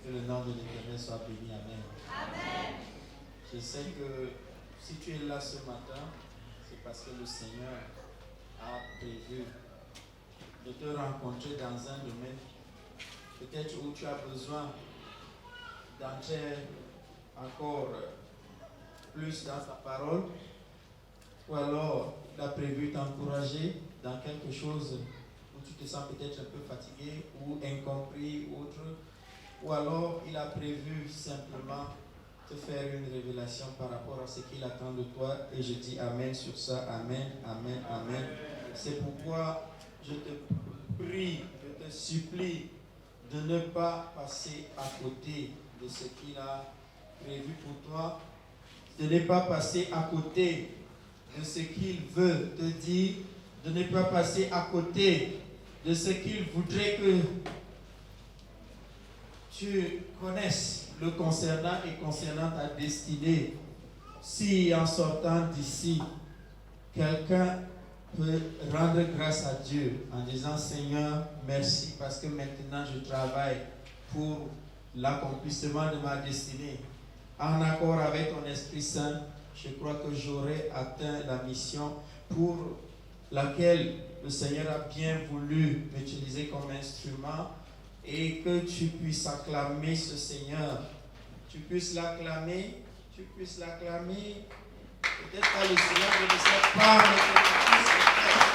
Que le nom de l'Éternel soit béni. Amen. Amen. Je sais que si tu es là ce matin, c'est parce que le Seigneur a prévu de te rencontrer dans un domaine peut-être où tu as besoin d'entrer encore plus dans sa parole, ou alors il a prévu t'encourager dans quelque chose où tu te sens peut-être un peu fatigué ou incompris ou autre, ou alors il a prévu simplement te faire une révélation par rapport à ce qu'il attend de toi, et je dis Amen sur ça. Amen, Amen, Amen. C'est pourquoi je te prie, je te supplie de ne pas passer à côté de ce qu'il a prévu pour toi, de ne pas passer à côté de ce qu'il veut te dire, de ne pas passer à côté de ce qu'il voudrait que tu connaisses le concernant et concernant ta destinée. Si en sortant d'ici, quelqu'un peut rendre grâce à Dieu en disant Seigneur, merci parce que maintenant je travaille pour l'accomplissement de ma destinée. En accord avec ton Esprit Saint, je crois que j'aurai atteint la mission pour laquelle le Seigneur a bien voulu m'utiliser comme instrument, et que tu puisses acclamer ce Seigneur. Tu puisses l'acclamer, peut-être pas le Seigneur, je ne sais pas, mais que tu puisses le faire.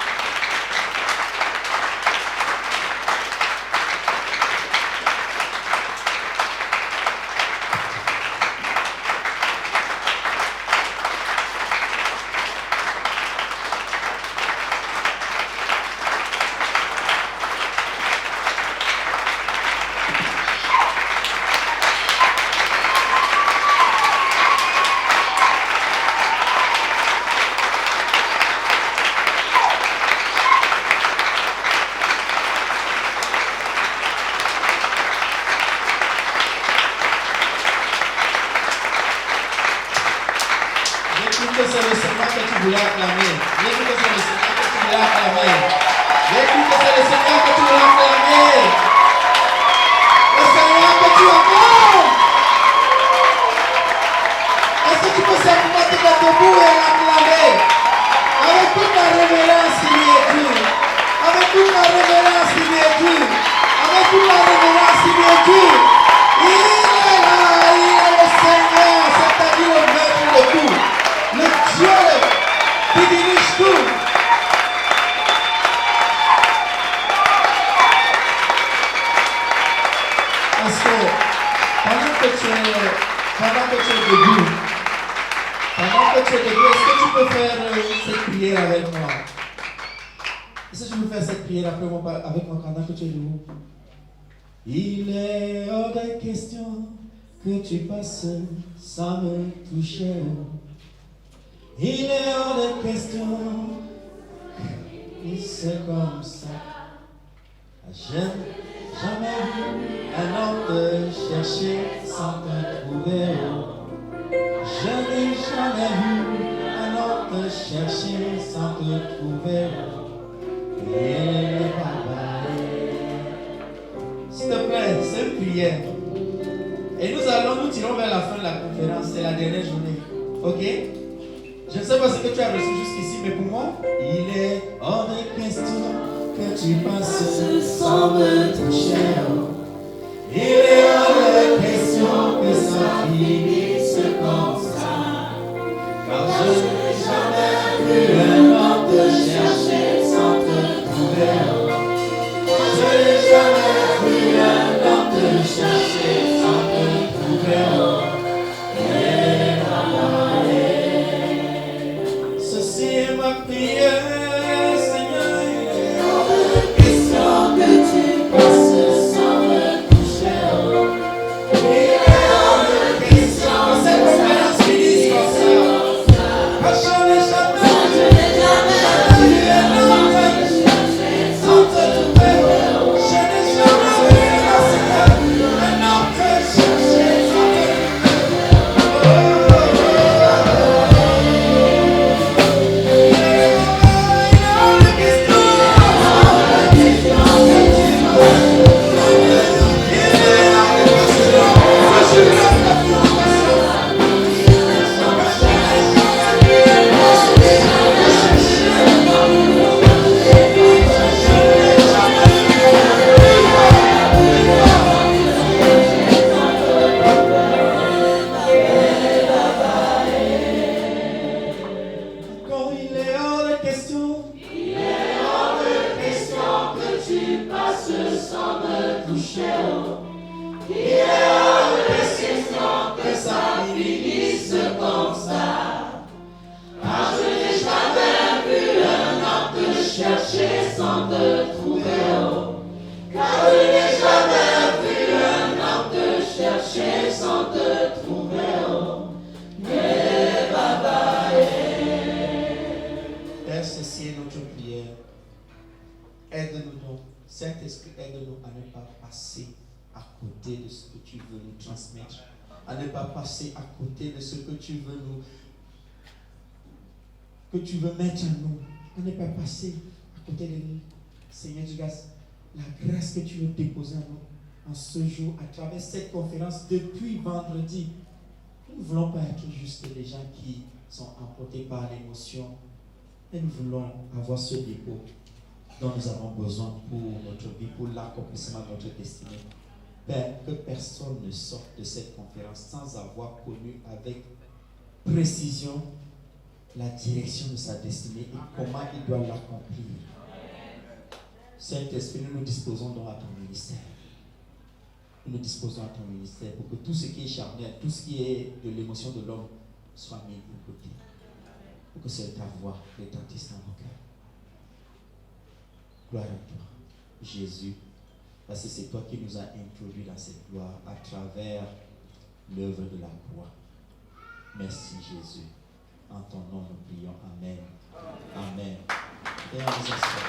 Il est hors de question que tu passes sans me toucher. Il est hors de question que c'est comme ça. Je n'ai jamais vu un homme te chercher sans te trouver. Je n'ai jamais vu un homme te chercher sans te trouver. Il n'est pas s'il te plaît, c'est une prière. Et nous tirons vers la fin de la conférence. C'est la dernière journée. Ok? Je ne sais pas ce que tu as reçu jusqu'ici, mais pour moi, il est hors de question que tu passes sans me toucher. Il est hors de question que ça finisse comme ça. Car je n'ai jamais vu un homme te chercher sans te trouver. Je n'ai jamais vu un homme te chercher sans te trouver. Ceci est ma prière, Seigneur. Il est hors de question que tu passes sans me toucher. Il est hors de question que cette conférence finisse comme ça. Je n'ai jamais vu un homme te chercher sans te trouver. Oh sans te trouver, oh, car je n'ai jamais vu un homme te chercher sans te trouver, oh, mais Baba Père, ceci est notre prière. Aide-nous donc, Saint-Esprit, aide-nous à ne pas passer à côté de ce que tu veux nous transmettre, à ne pas passer à côté de ce que tu veux mettre en nous, à ne pas passer à côté de nous. Seigneur Dieu, la grâce que tu veux déposer en nous en ce jour, à travers cette conférence depuis vendredi. Nous ne voulons pas être juste des gens qui sont emportés par l'émotion, mais nous voulons avoir ce dépôt dont nous avons besoin pour notre vie, pour l'accomplissement de notre destinée. Père, que personne ne sorte de cette conférence sans avoir connu avec précision la direction de sa destinée et comment il doit l'accomplir. Saint-Esprit, nous nous disposons donc à ton ministère. Nous nous disposons à ton ministère pour que tout ce qui est charnel, tout ce qui est de l'émotion de l'homme soit mis de côté. Pour que c'est ta voix retentisse dans nos cœurs. Gloire à toi, Jésus, parce que c'est toi qui nous as introduits dans cette gloire à travers l'œuvre de la croix. Merci Jésus. En ton nom nous prions. Amen. Amen. Et on nous assoit.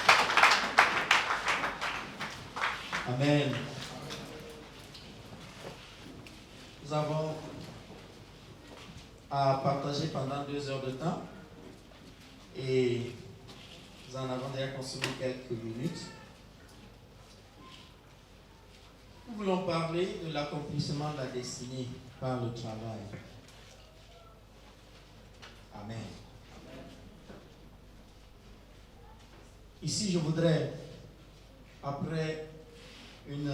Amen. Nous avons à partager pendant 2 heures de temps et nous en avons déjà consommé quelques minutes. Nous voulons parler de l'accomplissement de la destinée par le travail. Amen. Ici, je voudrais, après une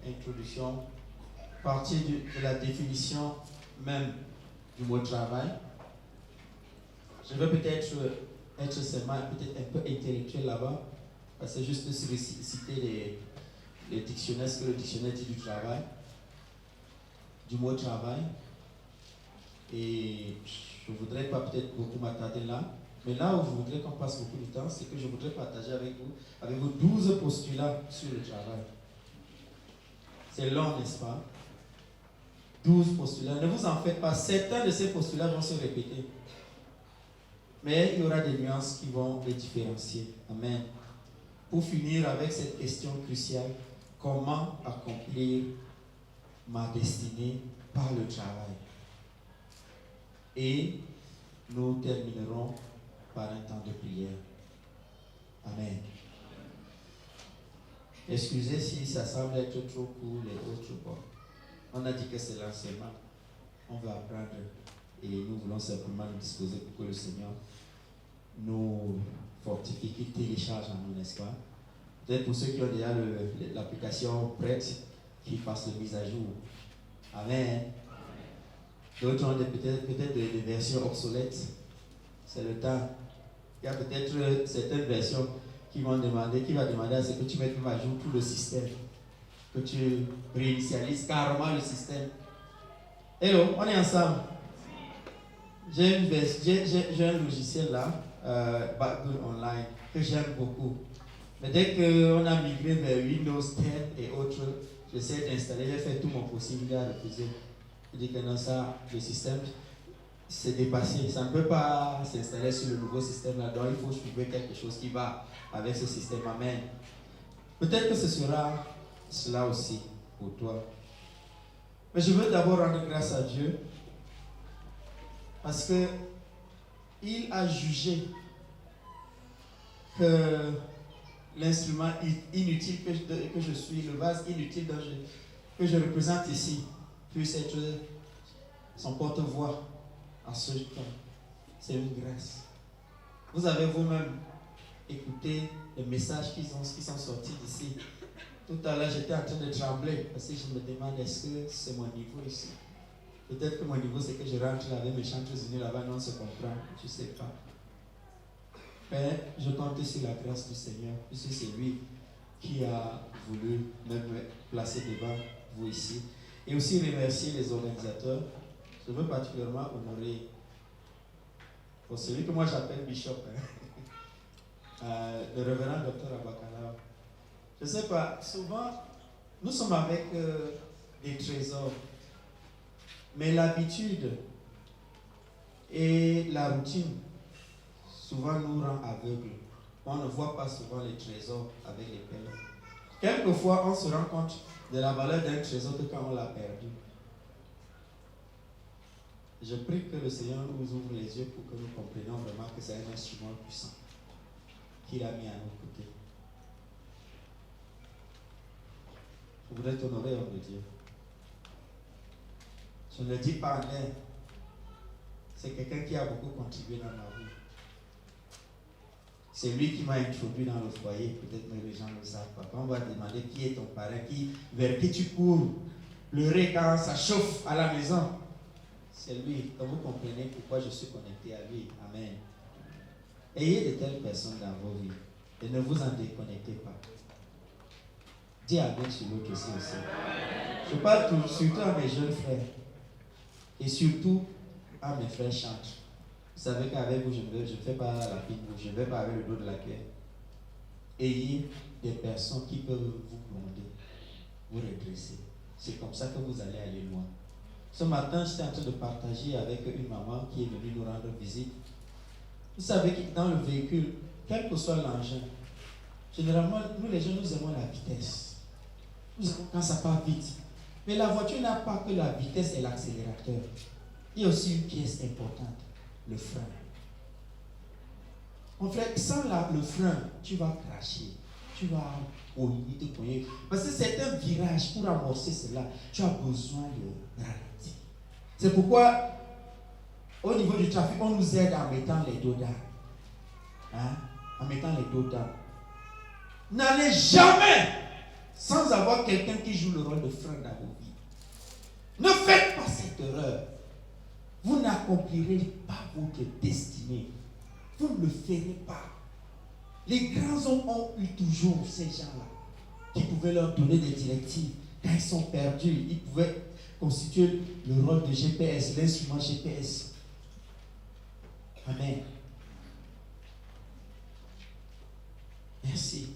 introduction, partir de la définition même du mot travail. Je vais peut-être être seulement peut-être un peu intellectuel là-bas, parce que juste citer les dictionnaires, ce que le dictionnaire dit du travail, du mot travail. Et je ne voudrais pas peut-être beaucoup m'attarder là, mais là où je voudrais qu'on passe beaucoup de temps, c'est que je voudrais partager avec vous 12 postulats sur le travail. C'est long, n'est-ce pas? 12 postulats. Ne vous en faites pas, certains de ces postulats vont se répéter. Mais il y aura des nuances qui vont les différencier. Amen. Pour finir avec cette question cruciale, comment accomplir ma destinée par le travail? Et nous terminerons par un temps de prière. Amen. Excusez si ça semble être trop court et autres. Bon. On a dit que c'est l'enseignement. On va apprendre et nous voulons simplement nous disposer pour que le Seigneur nous fortifie, qu'il télécharge en nous, n'est-ce pas? Peut-être pour ceux qui ont déjà l'application prête, qu'ils fassent la mise à jour. Amen. D'autres ont peut-être des versions obsolètes. C'est le temps. Il y a peut-être certaines versions qui va demander à ce que tu mettes à jour tout le système. Que tu réinitialises carrément le système. Hello, on est ensemble. J'ai un logiciel là, Backbone Online, que j'aime beaucoup. Mais dès qu'on a migré vers Windows 10 et autres, j'essaie d'installer, j'ai fait tout mon possible à refuser. Je dis que non, ça, le système, c'est dépassé. Ça ne peut pas s'installer sur le nouveau système là, donc il faut trouver quelque chose qui va avec ce système. Amen. Peut-être que ce sera cela aussi pour toi. Mais je veux d'abord rendre grâce à Dieu parce que il a jugé que l'instrument inutile que je suis, le vase inutile que je représente ici, puisse être son porte-voix en ce temps. C'est une grâce. Vous avez vous-même écouté les messages qui sont sortis d'ici. Tout à l'heure, j'étais en train de trembler parce que je me demande est-ce que c'est mon niveau ici. Peut-être que mon niveau, c'est que je rentre avec mes chantres unis là-bas, non, on se comprend. Je ne sais pas. Mais je compte sur la grâce du Seigneur, puisque c'est lui qui a voulu me placer devant vous ici. Et aussi remercier les organisateurs. Je veux particulièrement honorer pour celui que moi j'appelle Bishop. le révérend docteur Abakala. Je ne sais pas, souvent, nous sommes avec des trésors, mais l'habitude et la routine souvent nous rend aveugles. On ne voit pas souvent les trésors avec les perles. Quelquefois, on se rend compte de la valeur d'un trésor que quand on l'a perdu. Je prie que le Seigneur nous ouvre les yeux pour que nous comprenions vraiment que c'est un instrument puissant qu'il a mis à nos côtés. Je voudrais t'honorer, homme de Dieu. Je ne le dis pas en l'air. C'est quelqu'un qui a beaucoup contribué dans ma vie. C'est lui qui m'a introduit dans le foyer. Peut-être même les gens ne le savent pas. Quand on va demander qui est ton parrain, vers qui tu cours, pleurer quand ça chauffe à la maison, c'est lui. Quand vous comprenez pourquoi je suis connecté à lui. Amen. Ayez de telles personnes dans vos vies et ne vous en déconnectez pas. Dis Amen sur l'autre aussi. Je parle surtout à mes jeunes frères et surtout à mes frères chantres. Vous savez qu'avec vous, je ne fais pas la fine bouche, je ne vais pas avec le dos de la cuillère. Ayez des personnes qui peuvent vous gronder, vous redresser. C'est comme ça que vous allez aller loin. Ce matin, j'étais en train de partager avec une maman qui est venue nous rendre visite. Vous savez que dans le véhicule, quel que soit l'engin, généralement, nous les gens, nous aimons la vitesse. Nous aimons quand ça part vite. Mais la voiture n'a pas que la vitesse et l'accélérateur. Il y a aussi une pièce importante, le frein. Mon frère, sans le frein, tu vas cracher, tu vas te cogner. Parce que c'est un virage, pour amorcer cela, tu as besoin de ralentir. C'est pourquoi, au niveau du trafic, on nous aide en mettant les dos d'âne. En mettant les dos d'âne. N'allez jamais sans avoir quelqu'un qui joue le rôle de frein dans vos vies. Ne faites pas cette erreur. Vous n'accomplirez pas votre destinée. Vous ne le ferez pas. Les grands hommes ont eu toujours ces gens-là qui pouvaient leur donner des directives. Quand ils sont perdus, ils pouvaient constituer le rôle de GPS, l'instrument GPS. Amen. Merci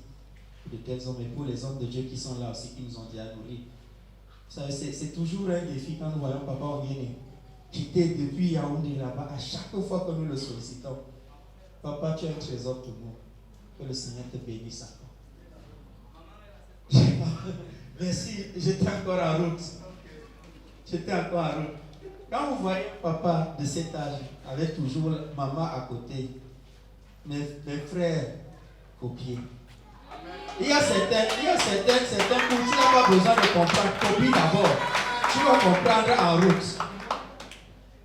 pour de tels hommes et pour les hommes de Dieu qui sont là aussi, qui nous ont dit à nourrir. Vous savez, c'est toujours un défi quand nous voyons Papa Oguéné quitter depuis Yaoundé là-bas. À chaque fois que nous le sollicitons, Papa, tu as un trésor pour nous. Que le Seigneur te bénisse encore. Merci, j'étais encore en route. Quand vous voyez papa de cet âge, avec toujours maman à côté, mes frères copiés. Il y a certains où tu n'as pas besoin de comprendre. Copie d'abord. Tu vas comprendre en route.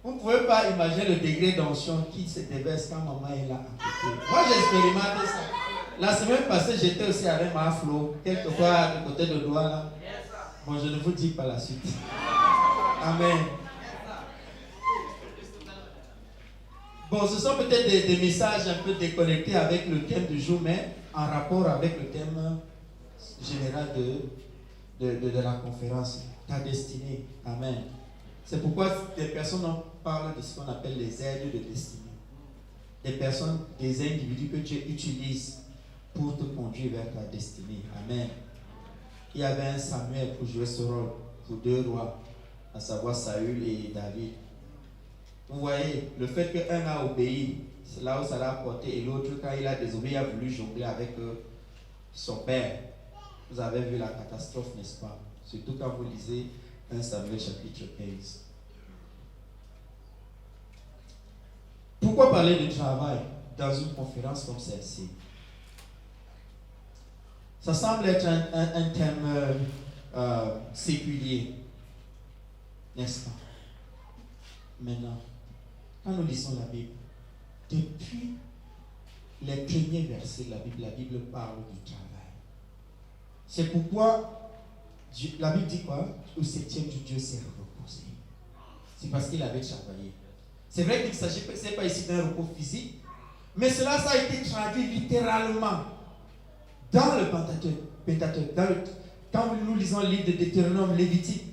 Vous ne pouvez pas imaginer le degré d'onction qui se déverse quand maman est là à côté. Moi, j'ai expérimenté ça. La semaine passée, j'étais aussi avec ma Flo, quelque part du côté de Douala. Bon, je ne vous dis pas la suite. Amen. Bon, ce sont peut-être des messages un peu déconnectés avec le thème du jour, mais en rapport avec le thème général de la conférence. Ta destinée. Amen. C'est pourquoi des personnes parlent de ce qu'on appelle les aides de destinée. Des personnes, des individus que Dieu utilise pour te conduire vers ta destinée. Amen. Il y avait un Samuel pour jouer ce rôle pour 2 rois, à savoir Saül et David. Vous voyez, le fait qu'un a obéi, c'est là où ça l'a apporté, et l'autre, quand il a désobéi, il a voulu jongler avec son père. Vous avez vu la catastrophe, n'est-ce pas? Surtout quand vous lisez 1 Samuel chapitre 15. Pourquoi parler de travail dans une conférence comme celle-ci? Ça semble être un thème séculier, n'est-ce pas? Maintenant, quand nous lisons la Bible, depuis les premiers versets de la Bible parle du travail. C'est pourquoi la Bible dit quoi? Au 7e jour, Dieu s'est reposé. C'est parce qu'il avait travaillé. C'est vrai qu'il ne s'agit pas ici d'un repos physique, mais cela, ça a été traduit littéralement dans le Pentateuque. Quand nous lisons le livre de Deutéronome, Lévitique,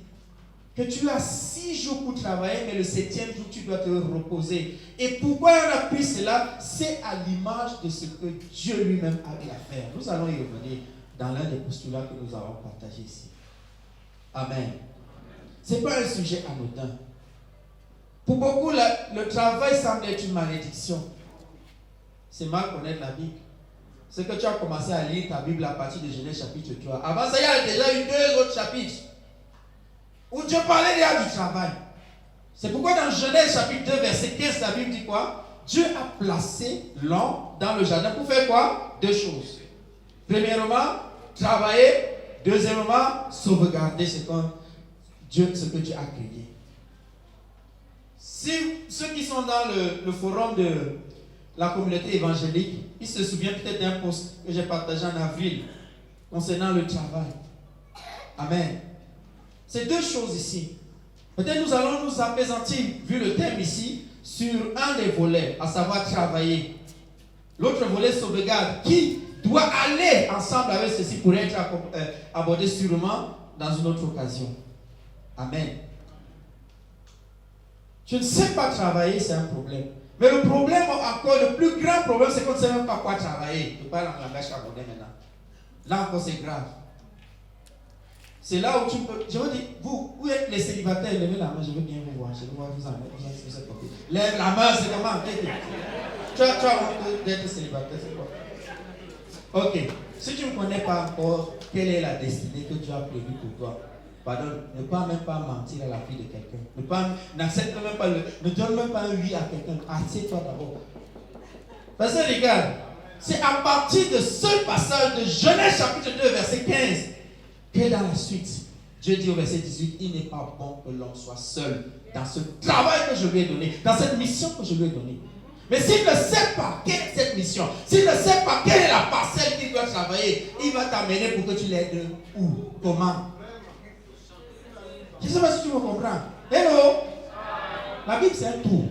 que tu as 6 jours pour travailler, mais le 7e jour, tu dois te reposer. Et pourquoi on a pris cela? C'est à l'image de ce que Dieu lui-même a eu à faire. Nous allons y revenir dans l'un des postulats que nous avons partagé ici. Amen. Ce n'est pas un sujet anodin. Pour beaucoup, le travail semble être une malédiction. C'est mal connaître la Bible. C'est que tu as commencé à lire ta Bible à partir de Genèse chapitre 3. Avant ça, il y a déjà eu 2 autres chapitres où Dieu parlait déjà du travail. C'est pourquoi dans Genèse chapitre 2, verset 15, la Bible dit quoi? Dieu a placé l'homme dans le jardin pour faire quoi? 2 choses. Premièrement, travailler. Deuxièmement, sauvegarder ce que Dieu a créé. Si ceux qui sont dans le forum de la communauté évangélique, ils se souviennent peut-être d'un post que j'ai partagé en avril concernant le travail. Amen. C'est 2 choses ici. Peut-être nous allons nous apaisantir, vu le thème ici, sur un des volets, à savoir travailler. L'autre volet, sauvegarde, qui doit aller ensemble avec ceci pour être abordé sûrement dans une autre occasion. Amen. Tu ne sais pas travailler, c'est un problème. Mais le problème encore, le plus grand problème, c'est qu'on ne sait même pas quoi travailler. Je parle en langage camerounais maintenant. Là encore, c'est grave. C'est là où tu peux. Je veux dire, vous êtes les célibataires, levez la main, je veux bien vous voir. Je veux voir vous en lève la main, c'est comment? Tu as honte d'être célibataire, c'est quoi? Ok. Si tu ne connais pas encore quelle est la destinée que Dieu a prévue pour toi, pardon, ne pas même pas mentir à la fille de quelqu'un. N'accepte même pas ne donne même pas un oui à quelqu'un. Assieds-toi d'abord. Parce que regarde, c'est à partir de ce passage de Genèse chapitre 2, verset 15, que dans la suite, Dieu dit au verset 18, il n'est pas bon que l'homme soit seul dans ce travail que je lui ai donné, dans cette mission que je lui ai donnée. Mais s'il ne sait pas quelle est cette mission, s'il ne sait pas quelle est la parcelle qu'il doit travailler, il va t'amener pour que tu l'aides où? Comment? Je ne sais pas si tu me comprends. Hello? La Bible, c'est un tour.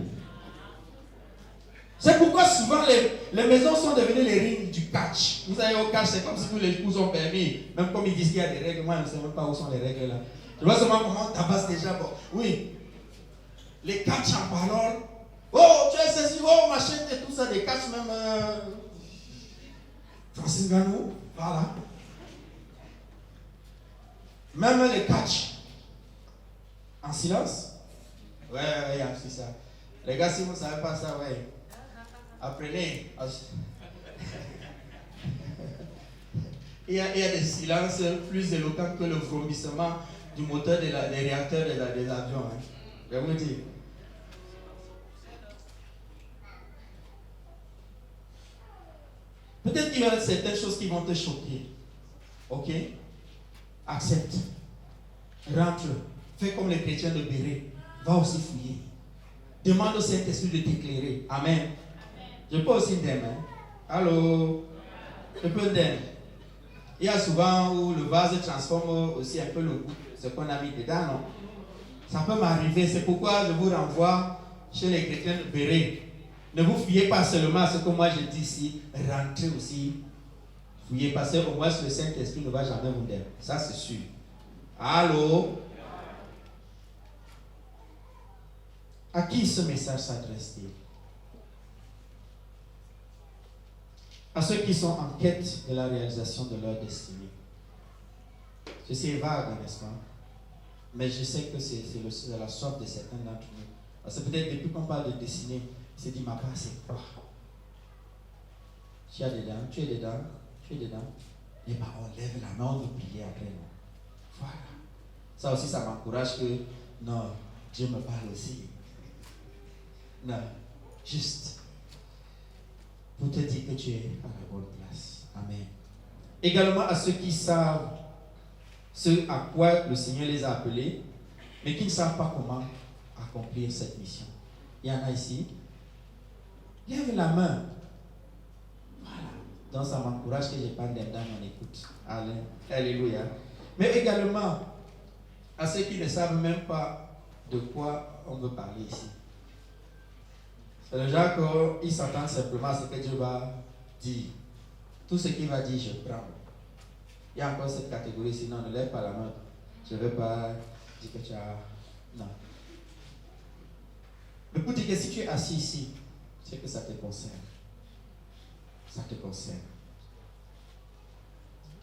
C'est pourquoi souvent les maisons sont devenues les rings du catch. Vous savez, au catch, c'est comme si tous les coups ont permis. Même comme ils disent qu'il y a des règles, moi je ne sais même pas où sont les règles là. Je vois seulement comment on tabasse déjà. Bon. Oui. Les catch en parole. Oh, tu es ceci, oh, machin, et tout ça, des catch même. Francis Ganou, voilà. Même les catch. En silence? Ouais, c'est ça. Les gars, si vous ne savez pas ça, ouais. Apprenez. Il y a des silences plus éloquents que le vomissement du moteur des réacteurs des avions. Hein. Je vous dis. Peut-être qu'il y a certaines choses qui vont te choquer. Ok? Accepte. Rentre. Fais comme les chrétiens de Béret. Va aussi fouiller. Demande au Saint-Esprit de t'éclairer. Amen. Je peux aussi d'aimer. Allô? Je peux d'aimer. Il y a souvent où le vase transforme aussi un peu le goût. Ce qu'on a mis dedans, non? Ça peut m'arriver. C'est pourquoi je vous renvoie chez les chrétiens de Béret. Ne vous fiez pas seulement à ce que moi je dis ici. Rentrez aussi. Fouillez. Parce qu'au moins le Saint-Esprit ne va jamais vous donner. Ça c'est sûr. Allô? À qui ce message s'adresse-t-il? À ceux qui sont en quête de la réalisation de leur destinée. Ceci est vague, n'est-ce pas? Mais je sais que c'est la soif de certains d'entre nous. Parce que peut-être depuis qu'on parle de destinée, il se dit, ma part c'est quoi? Tu es dedans. Et bien on lève la main, on veut prier après nous. Voilà. Ça aussi, ça m'encourage que, non, Dieu me parle aussi. Non, juste pour te dire que tu es à la bonne place. Amen. Également à ceux qui savent ce à quoi le Seigneur les a appelés, mais qui ne savent pas comment accomplir cette mission. Il y en a ici. Lève la main. Voilà. Donc ça m'encourage que je parle d'un dans mon écoute. Alléluia. Mais également à ceux qui ne savent même pas de quoi on veut parler ici. C'est le genre qu'ils s'attendent simplement à ce que Dieu va dire. Tout ce qu'il va dire, je prends. Il y a encore cette catégorie, sinon ne lève pas la main. Je ne veux pas dire que tu as Non. Mais pour dire que si tu es assis ici, c'est que ça te concerne. Ça te concerne.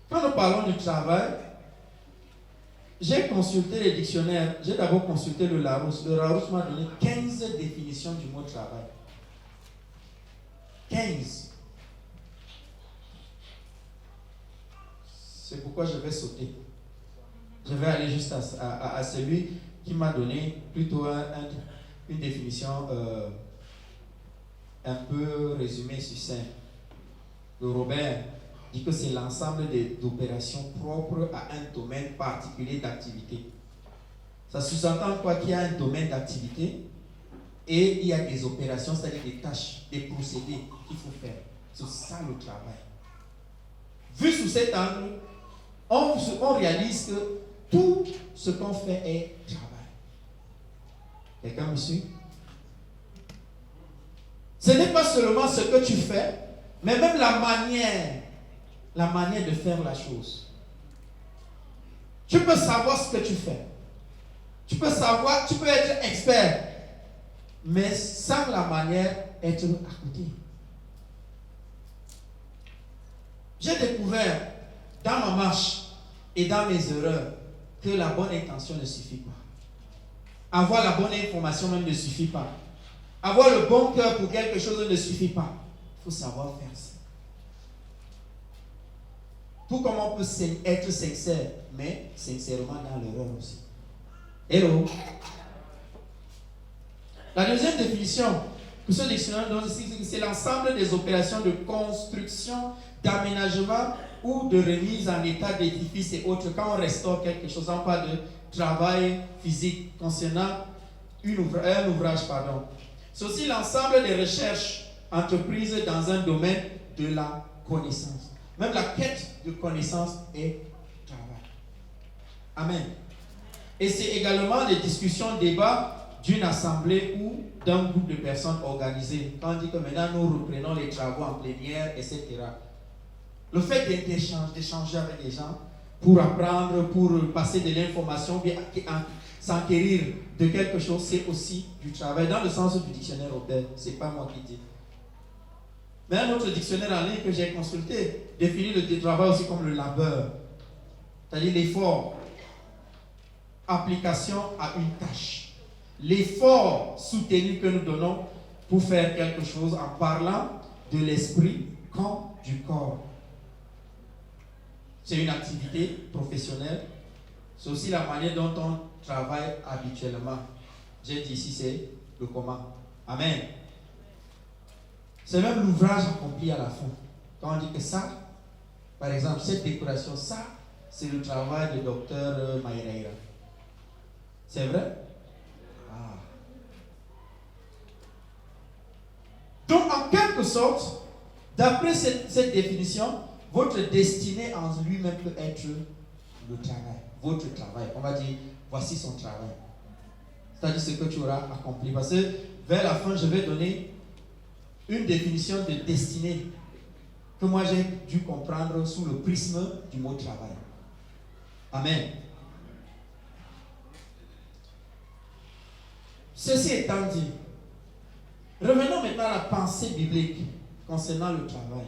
Quand nous parlons du travail, j'ai consulté les dictionnaires. J'ai d'abord consulté le Larousse. Le Larousse m'a donné 15 définitions du mot travail. 15. C'est pourquoi je vais sauter. Je vais aller juste à celui qui m'a donné plutôt une définition un peu résumée, succincte. Le Robert dit que c'est l'ensemble d'opérations propres à un domaine particulier d'activité. Ça sous-entend quoi? Qu'il y a un domaine d'activité et il y a des opérations, c'est-à-dire des tâches, des procédés qu'il faut faire. C'est ça le travail. Vu sous cet angle, on réalise que tout ce qu'on fait est travail. Quelqu'un me suit? Ce n'est pas seulement ce que tu fais, mais même la manière de faire la chose. Tu peux savoir ce que tu fais. Tu peux être expert, mais sans la manière être à côté. J'ai découvert dans ma marche et dans mes erreurs que la bonne intention ne suffit pas. Avoir la bonne information même ne suffit pas. Avoir le bon cœur pour quelque chose ne suffit pas. Il faut savoir faire ça. Tout comme on peut être sincère, mais sincèrement dans l'erreur aussi. Hello. La deuxième définition que ce dictionnaire donne ici, c'est que c'est l'ensemble des opérations de construction, d'aménagement ou de remise en état d'édifice et autres. Quand on restaure quelque chose, on parle de travail physique concernant un ouvrage. C'est aussi l'ensemble des recherches entreprises dans un domaine de la connaissance. Même la quête de connaissance est travail. Amen. Et c'est également des discussions, débats d'une assemblée ou d'un groupe de personnes organisées. Quand on dit que maintenant nous reprenons les travaux en plénière, etc. Le fait d'échanger avec les gens pour apprendre, pour passer de l'information, bien s'enquérir de quelque chose, c'est aussi du travail. Dans le sens du dictionnaire Robert, ce n'est pas moi qui dis. Mais un autre dictionnaire en ligne que j'ai consulté définit le travail aussi comme le labeur, c'est-à-dire l'effort, application à une tâche. L'effort soutenu que nous donnons pour faire quelque chose en parlant de l'esprit comme du corps. C'est une activité professionnelle. C'est aussi la manière dont on travaille habituellement. J'ai dit ici, c'est le comment. Amen. C'est même l'ouvrage accompli à la fin. Quand on dit que ça, par exemple, cette décoration, ça, c'est le travail du docteur Maïreira. C'est vrai? Ah. Donc, en quelque sorte, d'après cette définition, votre destinée en lui-même peut être le travail. Votre travail. On va dire, voici son travail. C'est-à-dire ce que tu auras accompli. Parce que vers la fin, je vais donner une définition de destinée que moi j'ai dû comprendre sous le prisme du mot travail. Amen. Ceci étant dit, revenons maintenant à la pensée biblique concernant le travail.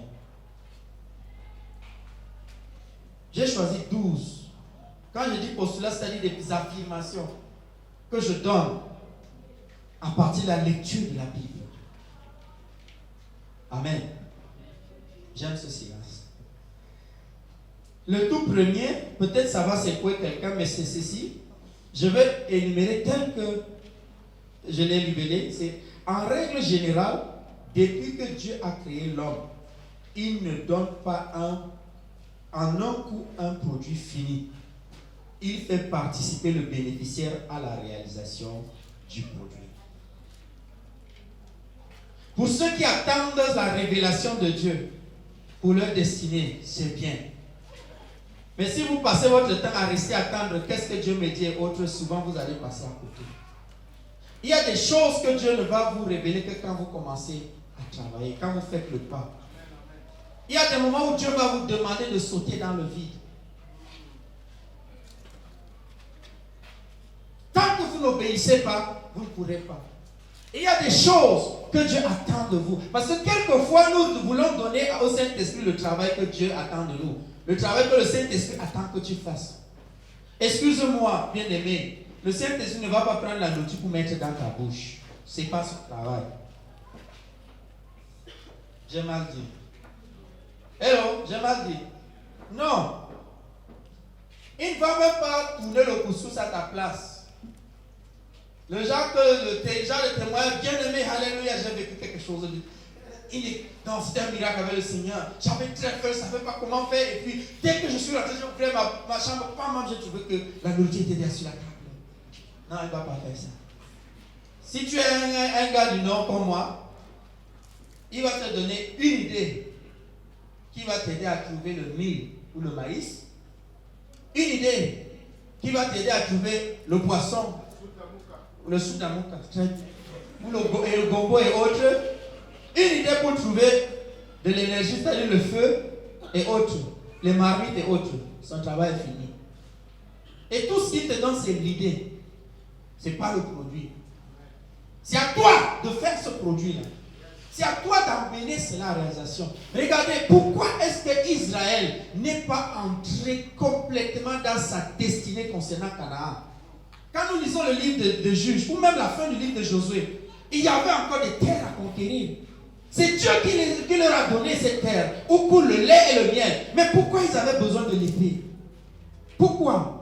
J'ai choisi 12. Quand je dis postulat, c'est-à-dire des affirmations que je donne à partir de la lecture de la Bible. Amen. J'aime ce silence. Le tout premier, peut-être ça va secouer quelqu'un, mais c'est ceci. Je vais énumérer tel que je l'ai libellé. C'est en règle générale, depuis que Dieu a créé l'homme, il ne donne pas en un coup un produit fini. Il fait participer le bénéficiaire à la réalisation du produit. Pour ceux qui attendent la révélation de Dieu pour leur destinée, c'est bien. Mais si vous passez votre temps à rester attendre qu'est-ce que Dieu me dit et autres, souvent vous allez passer à côté. Il y a des choses que Dieu ne va vous révéler que quand vous commencez à travailler, quand vous faites le pas. Il y a des moments où Dieu va vous demander de sauter dans le vide. Tant que vous n'obéissez pas, vous ne pourrez pas. Et il y a des choses que Dieu attend de vous. Parce que quelquefois, nous voulons donner au Saint-Esprit le travail que Dieu attend de nous. Le travail que le Saint-Esprit attend que tu fasses. Excuse-moi, bien-aimé, le Saint-Esprit ne va pas prendre la nourriture pour mettre dans ta bouche. Ce n'est pas son travail. J'ai mal dit. Hello, j'ai mal dit. Non. Il ne va même pas tourner le couscous à ta place. Le genre de témoin, bien aimé, alléluia, j'ai vécu quelque chose. Non, c'était un miracle avec le Seigneur. J'avais très peur, je ne savais pas comment faire. Et puis, dès que je suis rentré, j'ai ouvert ma chambre, pas mal, j'ai trouvé que la nourriture était derrière sur la table. Non, il ne va pas faire ça. Si tu es un gars du Nord comme moi, il va te donner une idée qui va t'aider à trouver le mil ou le maïs. Une idée qui va t'aider à trouver le poisson, ou le soudamouka, ou le gombo et autres. Une idée pour trouver de l'énergie, c'est-à-dire le feu et autres, les marmites et autres. Son travail est fini. Et tout ce qu'il te donne, c'est l'idée. Ce n'est pas le produit. C'est à toi de faire ce produit-là. C'est à toi d'amener cela à la réalisation. Regardez, pourquoi est-ce que Israël n'est pas entré complètement dans sa destinée concernant Canaan? Quand nous lisons le livre de Juges, ou même la fin du livre de Josué, il y avait encore des terres à conquérir. C'est Dieu qui leur a donné cette terre, où coule le lait et le miel. Mais pourquoi ils avaient besoin de l'épée? Pourquoi?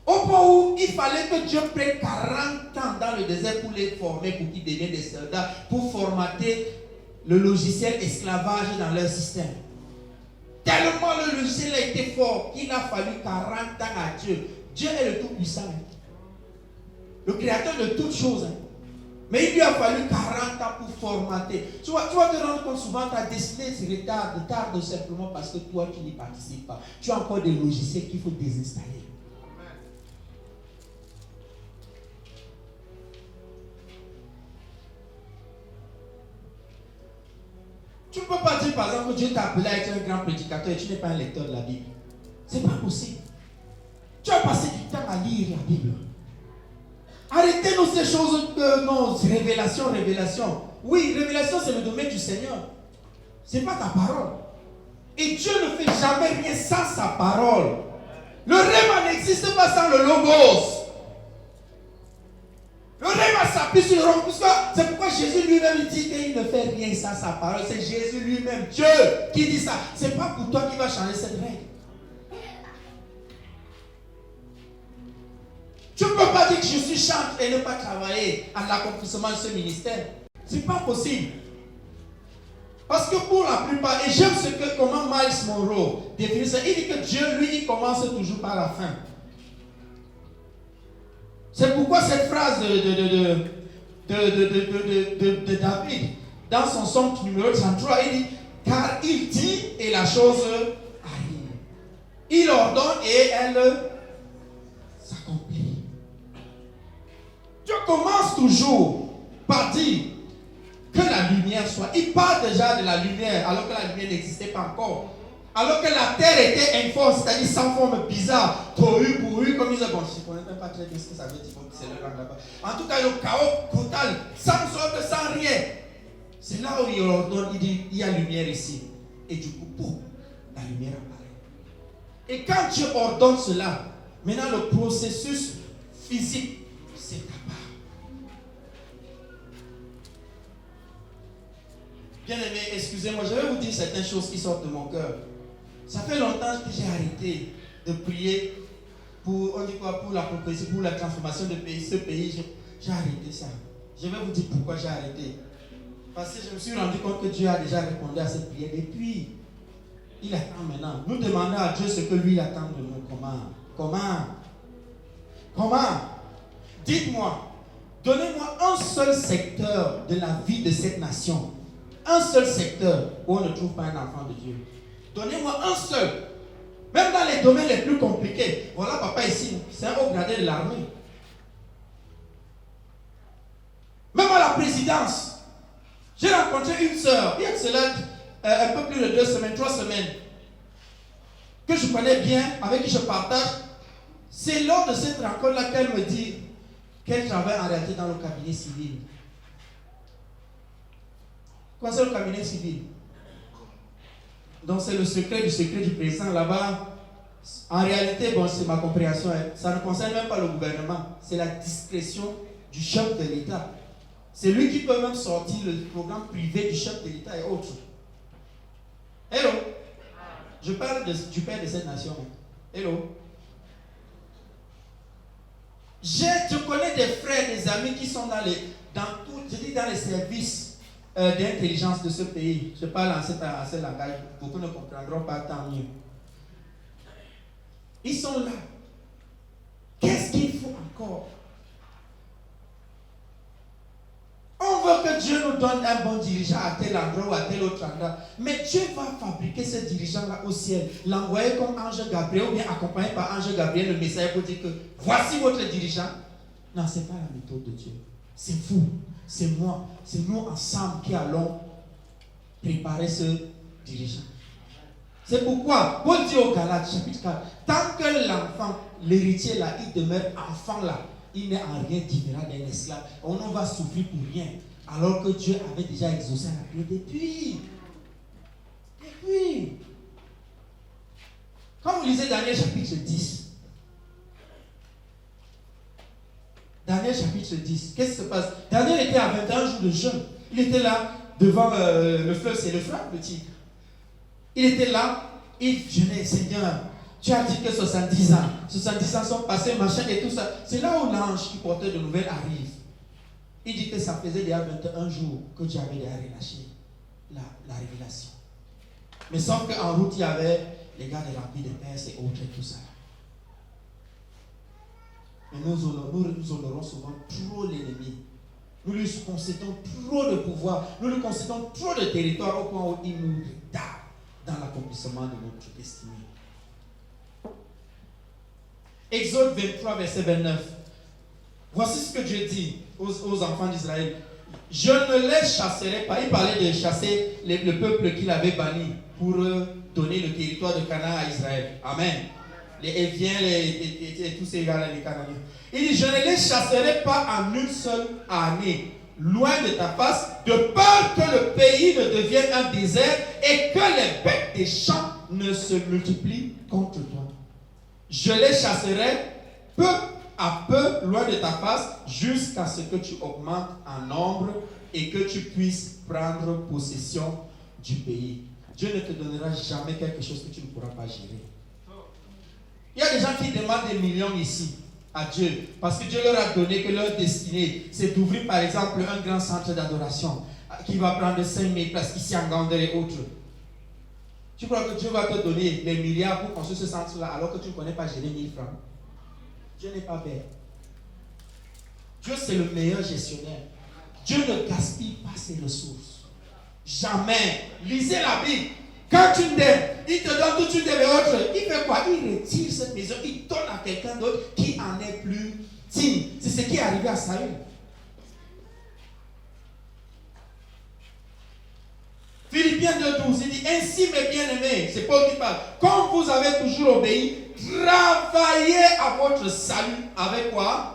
Au point où il fallait que Dieu prenne 40 ans dans le désert pour les former, pour qu'ils deviennent des soldats, pour formater le logiciel esclavage dans leur système. Tellement le logiciel a été fort qu'il a fallu 40 ans à Dieu. Dieu est le Tout-Puissant, le Créateur de toutes choses. Mais il lui a fallu 40 ans pour formater. Tu vas te rendre compte souvent ta destinée se retarde simplement parce que toi tu n'y participes pas. Tu as encore des logiciels qu'il faut désinstaller. Tu ne peux pas dire par exemple que Dieu t'a appelé à être un grand prédicateur et tu n'es pas un lecteur de la Bible. Ce n'est pas possible. Tu as passé du temps à lire la Bible. Arrêtez-nous ces choses que non, révélation. Oui, révélation c'est le domaine du Seigneur. Ce n'est pas ta parole. Et Dieu ne fait jamais rien sans sa parole. Le rêve n'existe pas sans le logos. Le rêve s'appuie sur le logos. C'est pourquoi Jésus lui-même dit qu'il ne fait rien sans sa parole. C'est Jésus lui-même, Dieu, qui dit ça. Ce n'est pas pour toi qui va changer cette règle. Tu ne peux pas dire que je suis chantre et ne pas travailler à l'accomplissement de ce ministère. Ce n'est pas possible. Parce que pour la plupart, et j'aime comment Miles Monroe définit ça, il dit que Dieu, lui, il commence toujours par la fin. C'est pourquoi cette phrase de David, dans son psaume numéro 33, il dit, car il dit et la chose arrive. Il ordonne et elle s'accomplit. Dieu commence toujours par dire que la lumière soit. Il parle déjà de la lumière alors que la lumière n'existait pas encore. Alors que la terre était informe, c'est-à-dire sans forme bizarre, tohu, bourru, comme ils disent. Bon, je ne connais même pas très bien ce que ça veut dire, c'est le langue là-bas. En tout cas, le chaos total, sans ordre, sans rien. C'est là où il ordonne, il dit, il y a lumière ici. Et du coup, boum, la lumière apparaît. Et quand Dieu ordonne cela, maintenant le processus physique, c'est ta part. Bien aimé, excusez-moi, je vais vous dire certaines choses qui sortent de mon cœur. Ça fait longtemps que j'ai arrêté de prier pour la prophétie, pour la transformation de ce pays. J'ai arrêté ça. Je vais vous dire pourquoi j'ai arrêté. Parce que je me suis rendu compte que Dieu a déjà répondu à cette prière. Et puis, il attend maintenant. Nous demandons à Dieu ce que lui attend de nous. Comment? Dites-moi, donnez-moi un seul secteur de la vie de cette nation. Un seul secteur où on ne trouve pas un enfant de Dieu. Donnez-moi un seul. Même dans les domaines les plus compliqués. Voilà papa ici, c'est un haut gradé de l'armée. Même à la présidence. J'ai rencontré une sœur, il y a cela un peu plus de 2 semaines, 3 semaines, que je connais bien, avec qui je partage. C'est lors de cette rencontre-là qu'elle me dit qu'elle travaille en réalité dans le cabinet civil. Quoi, c'est le cabinet civil? Donc c'est le secret du président là-bas. En réalité, bon, c'est ma compréhension, hein. Ça ne concerne même pas le gouvernement. C'est la discrétion du chef de l'État. C'est lui qui peut même sortir le programme privé du chef de l'État et autres. Hello? Je parle du père de cette nation. Hello? Je connais des frères, des amis qui sont dans les services d'intelligence de ce pays. Je parle en ce langage. Beaucoup ne comprendront pas, tant mieux. Ils sont là. Qu'est-ce qu'il faut encore? On veut que Dieu nous donne un bon dirigeant à tel endroit ou à tel autre endroit. Mais Dieu va fabriquer ce dirigeant-là au ciel, l'envoyer comme ange Gabriel ou bien accompagné par ange Gabriel, le messager, pour dire que voici votre dirigeant. Non, ce n'est pas la méthode de Dieu. C'est vous, c'est moi, c'est nous ensemble qui allons préparer ce dirigeant. C'est pourquoi Paul dit au Galates, chapitre 4, tant que l'enfant, l'héritier là, il demeure enfant là, il n'est en rien différent d'un esclave. On ne va souffrir pour rien. Alors que Dieu avait déjà exaucé la prière depuis. Quand vous lisez Daniel chapitre 10, qu'est-ce qui se passe? Daniel était à 21 jours de jeûne. Il était là devant le fleuve, c'est le fleuve, le Tigre. Il était là, il jeûnait, Seigneur. Tu as dit que 70 ans sont passés, machin et tout ça. C'est là où l'ange qui portait de nouvelles arrive. Il dit que ça faisait déjà 21 jours que Dieu avait déjà relâché la révélation. Mais sauf qu'en route, il y avait les gars de l'Empire de Perse et autres et tout ça. Mais nous honorons souvent trop l'ennemi. Nous lui concédons trop de pouvoir. Nous lui concédons trop de territoire au point où il nous retarde dans l'accomplissement de notre destinée. Exode 23, verset 29. Voici ce que Dieu dit aux enfants d'Israël. Je ne les chasserai pas. Il parlait de chasser le peuple qu'il avait banni pour donner le territoire de Canaan à Israël. Amen. Les Éviens et tous ces gars-là, les Cananéens. Il dit, je ne les chasserai pas en une seule année, loin de ta face, de peur que le pays ne devienne un désert et que les bêtes des champs ne se multiplient contre toi. Je les chasserai peu à peu loin de ta face jusqu'à ce que tu augmentes en nombre et que tu puisses prendre possession du pays. Dieu ne te donnera jamais quelque chose que tu ne pourras pas gérer. Il y a des gens qui demandent des millions ici à Dieu parce que Dieu leur a donné que leur destinée c'est d'ouvrir par exemple un grand centre d'adoration qui va prendre 5000 places ici en Gander et autres. Tu crois que Dieu va te donner les milliards pour construire ce centre-là alors que tu ne connais pas gérer 1000 francs? Dieu n'est pas bête. Dieu, c'est le meilleur gestionnaire. Dieu ne gaspille pas ses ressources. Jamais. Lisez la Bible. Quand tu m'aimes, il te donne toute une des autres. Il fait quoi? Il retire cette maison, il donne à quelqu'un d'autre qui en est plus digne. C'est ce qui est arrivé à Saül. Philippiens 2,12, il dit, ainsi mes bien-aimés, c'est Paul qui parle, comme vous avez toujours obéi, travaillez à votre salut avec quoi?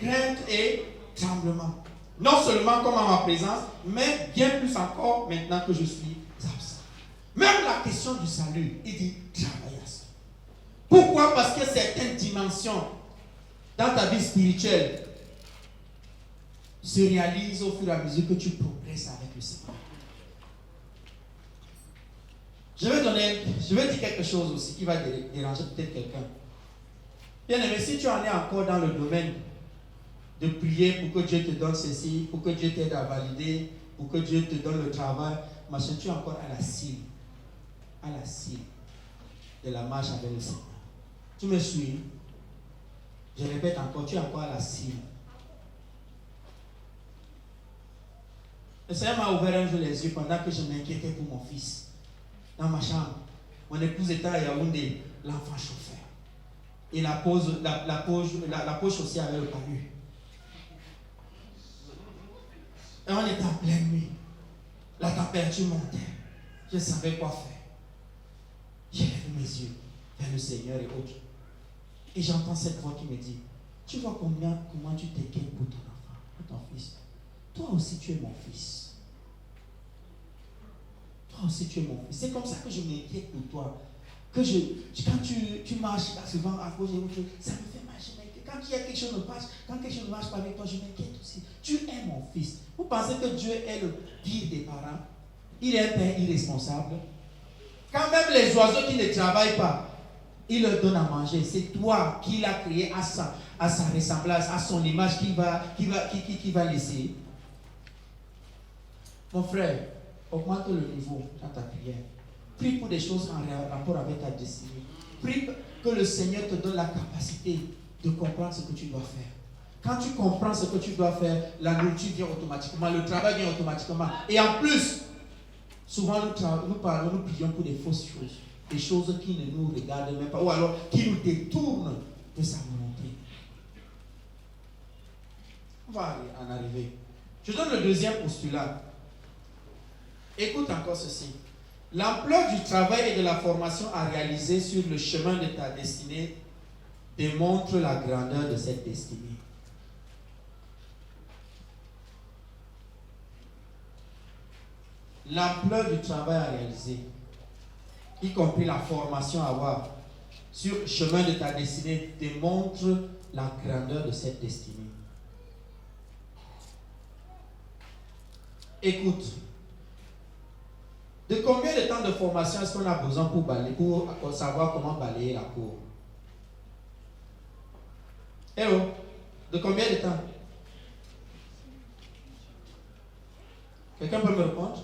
Crainte et tremblement. Non seulement comme en ma présence, mais bien plus encore maintenant que je suis absent. Même la question du salut, il dit, travaillez à ça. Pourquoi? Parce que certaines dimensions dans ta vie spirituelle se réalisent au fur et à mesure que tu progresses avec le Seigneur. Je vais dire quelque chose aussi qui va déranger peut-être quelqu'un. Bien aimé, si tu en es encore dans le domaine de prier pour que Dieu te donne ceci, pour que Dieu t'aide à valider, pour que Dieu te donne le travail, machin, tu es encore à la cible de la marche avec le Seigneur. Tu me suis? Je répète encore, tu es encore à la cible. Le Seigneur m'a ouvert un jour les yeux pendant que je m'inquiétais pour mon fils. Dans ma chambre, mon épouse était à Yaoundé, l'enfant chauffeur. Et la poche aussi avait le palu. Et on était en pleine nuit. La température montait. Je savais quoi faire. J'ai levé mes yeux vers le Seigneur et autres. Et j'entends cette voix qui me dit, tu vois comment tu t'inquiètes pour ton enfant, pour ton fils. Toi aussi, tu es mon fils. Toi aussi, tu es mon fils. C'est comme ça que je m'inquiète pour toi. Que quand tu marches souvent à gauche et à gauche, ça me fait mal, je m'inquiète. Quand il y a quelque chose ne passe, quand quelque chose ne marche pas avec toi, je m'inquiète aussi. Tu es mon fils. Vous pensez que Dieu est le pire des parents? Il est un père irresponsable. Quand même les oiseaux qui ne travaillent pas, il leur donne à manger. C'est toi qui l'as créé à sa ressemblance, à son image qui va laisser. Mon frère, augmente le niveau dans ta prière. Prie pour des choses en rapport avec ta destinée. Prie que le Seigneur te donne la capacité de comprendre ce que tu dois faire. Quand tu comprends ce que tu dois faire, la nourriture vient automatiquement, le travail vient automatiquement. Et en plus, souvent nous prions pour des fausses choses. Des choses qui ne nous regardent même pas, ou alors qui nous détournent de sa volonté. On va en arriver. Je donne le deuxième postulat. Écoute encore ceci. L'ampleur du travail et de la formation à réaliser sur le chemin de ta destinée démontre la grandeur de cette destinée. L'ampleur du travail à réaliser, y compris la formation à avoir sur le chemin de ta destinée, démontre la grandeur de cette destinée. Écoute, de combien de temps de formation est-ce qu'on a besoin pour savoir comment balayer la cour? Hello, de combien de temps? Quelqu'un peut me répondre?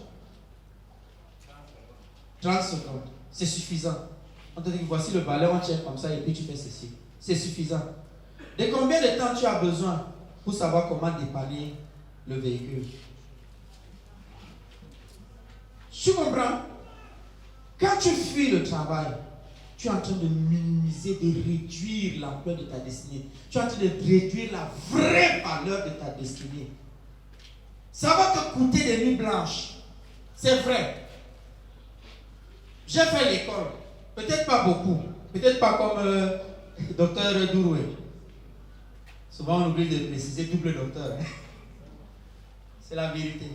30 secondes. C'est suffisant. On te dit, voici le balai, on tient comme ça et puis tu fais ceci. C'est suffisant. De combien de temps tu as besoin pour savoir comment dépanner le véhicule? Tu comprends? Quand tu fuis le travail, tu es en train de minimiser, de réduire l'ampleur de ta destinée. Tu es en train de réduire la vraie valeur de ta destinée. Ça va te coûter des nuits blanches. C'est vrai. J'ai fait l'école. Peut-être pas beaucoup. Peut-être pas comme docteur Douroué. Souvent on oublie de préciser double docteur. Hein? C'est la vérité.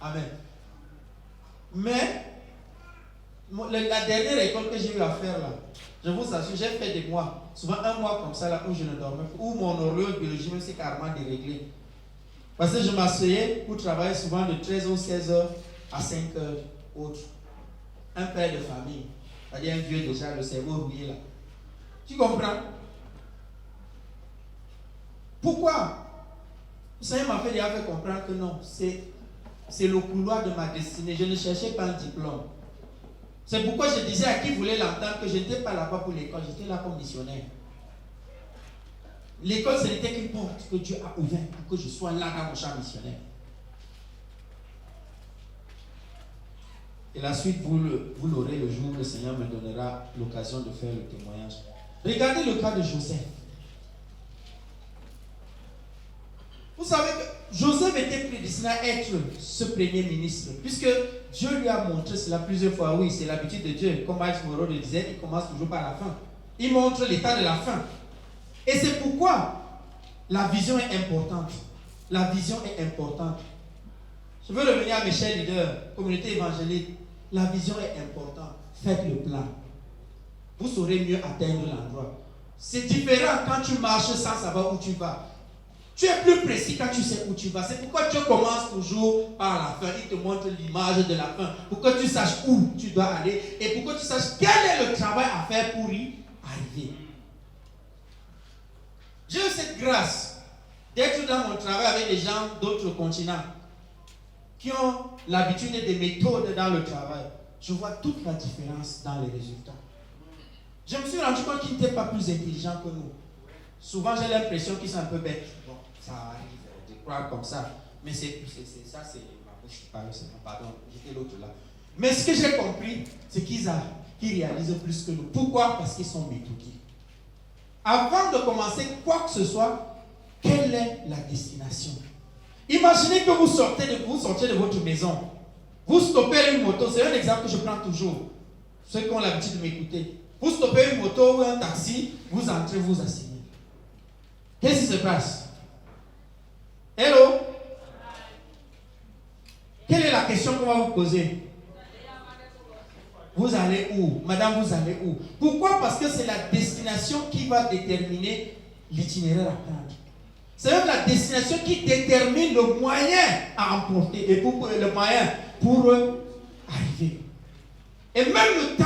Amen. Mais la dernière école que j'ai eu à faire là, je vous assure, j'ai fait des mois, souvent un mois comme ça là où je ne dormais pas, où mon horloge biologique s'est carrément déréglée. Parce que je m'asseyais pour travailler souvent de 13h ou 16h à 5h autre. Un père de famille, c'est-à-dire un vieux déjà, le cerveau rouillé là. Tu comprends? Pourquoi? Le Seigneur m'a fait comprendre que non, c'est le couloir de ma destinée. Je ne cherchais pas un diplôme. C'est pourquoi je disais à qui voulait l'entendre que je n'étais pas là-bas pour l'école, j'étais là comme missionnaire. L'école, ce n'était qu'une porte que Dieu a ouverte pour que je sois là dans mon champ missionnaire. Et la suite, vous l'aurez le jour où le Seigneur me donnera l'occasion de faire le témoignage. Regardez le cas de Joseph. Vous savez que Joseph était prédestiné à être ce premier ministre, puisque Dieu lui a montré cela plusieurs fois. Oui, c'est l'habitude de Dieu. Comme Max Moreau le disait, il commence toujours par la fin. Il montre l'état de la fin. Et c'est pourquoi la vision est importante. La vision est importante. Je veux revenir à mes chers leaders, communauté évangélique. La vision est importante. Faites le plan. Vous saurez mieux atteindre l'endroit. C'est différent quand tu marches sans savoir où tu vas. Tu es plus précis quand tu sais où tu vas. C'est pourquoi Dieu commence toujours par la fin. Il te montre l'image de la fin. Pour que tu saches où tu dois aller. Et pour que tu saches quel est le travail à faire pour y arriver. J'ai eu cette grâce d'être dans mon travail avec des gens d'autres continents qui ont l'habitude des méthodes dans le travail. Je vois toute la différence dans les résultats. Je me suis rendu compte qu'ils n'étaient pas plus intelligents que nous. Souvent, j'ai l'impression qu'ils sont un peu bêtes. Bon, ça arrive de croire comme ça. Mais ça, c'est ma bouche qui parle, c'est mon pardon. J'étais l'autre là. Mais ce que j'ai compris, c'est qu'ils réalisent plus que nous. Pourquoi? Parce qu'ils sont méthodiques. Avant de commencer quoi que ce soit, quelle est la destination? Imaginez que vous sortez de votre maison. Vous stoppez une moto. C'est un exemple que je prends toujours. Ceux qui ont l'habitude de m'écouter. Vous stoppez une moto ou un taxi, vous entrez, vous asseyez. Qu'est-ce qui se passe? Hello? Quelle est la question qu'on va vous poser? Vous allez où? Madame, vous allez où? Pourquoi? Parce que c'est la destination qui va déterminer l'itinéraire à prendre. C'est même la destination qui détermine le moyen à emporter et le moyen pour arriver. Et même le temps.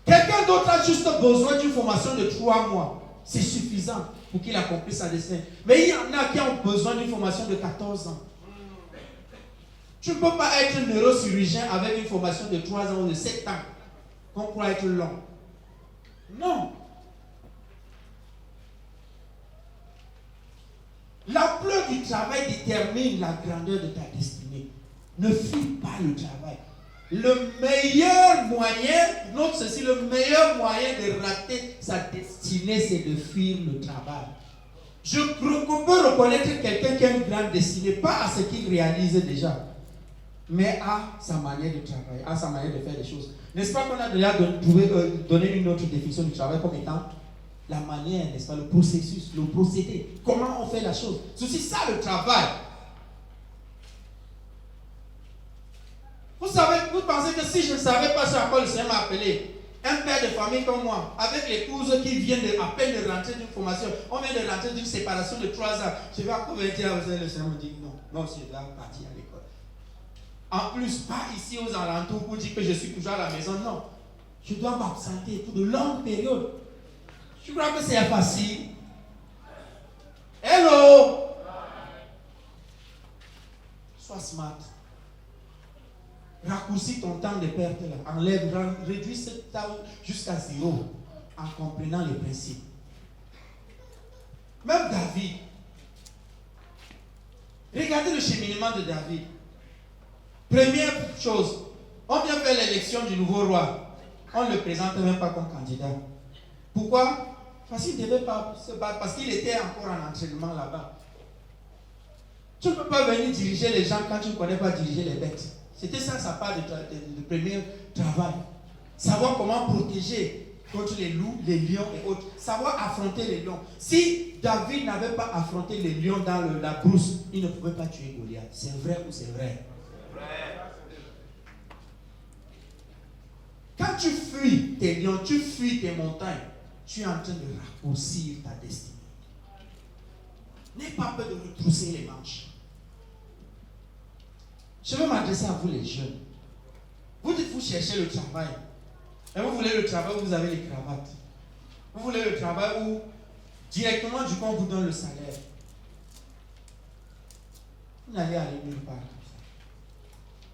Quelqu'un d'autre a juste besoin d'une formation de 3 mois. C'est suffisant pour qu'il accomplisse sa destinée. Mais il y en a qui ont besoin d'une formation de 14 ans. Tu ne peux pas être neurochirurgien avec une formation de 3 ans ou de 7 ans qu'on croit être long. Non. L'ampleur du travail détermine la grandeur de ta destinée. Ne fuis pas le travail. Le meilleur moyen, note ceci, le meilleur moyen de rater sa destinée, c'est de fuir le travail. On peut reconnaître quelqu'un qui a une grande destinée, pas à ce qu'il réalise déjà, mais à sa manière de travailler, à sa manière de faire les choses. N'est-ce pas qu'on a déjà donné une autre définition du travail comme étant la manière, n'est-ce pas, le processus, le procédé, comment on fait la chose. C'est aussi ça le travail. Vous savez, vous pensez que si je ne savais pas sur quoi le Seigneur m'a appelé, un père de famille comme moi, avec l'épouse qui vient à peine de rentrer d'une formation, on vient de rentrer d'une séparation de 3 ans, je vais encore venir dire, le Seigneur me dit non, je dois partir à l'école. En plus, pas ici aux alentours pour dire que je suis toujours à la maison, non. Je dois m'absenter pour de longues périodes. Tu crois que c'est facile? Hello! Sois smart. Raccourcis ton temps de perte là. Enlève, réduis ce temps jusqu'à 0 en comprenant les principes. Même David. Regardez le cheminement de David. Première chose, on vient faire l'élection du nouveau roi. On ne le présente même pas comme candidat. Pourquoi? Parce qu'il ne devait pas se battre, parce qu'il était encore en entraînement là-bas. Tu ne peux pas venir diriger les gens quand tu ne connais pas diriger les bêtes. C'était ça sa part de premier travail. Savoir comment protéger contre les loups, les lions et autres. Savoir affronter les lions. Si David n'avait pas affronté les lions dans la brousse, il ne pouvait pas tuer Goliath. C'est vrai ou c'est vrai? Quand tu fuis tes lions, tu fuis tes montagnes, tu es en train de raccourcir ta destinée. N'aie pas peur de retrousser les manches. Je vais m'adresser à vous les jeunes. Vous dites vous cherchez le travail. Et vous voulez le travail où vous avez les cravates. Vous voulez le travail où directement du coup on vous donne le salaire. Vous n'allez aller nulle part.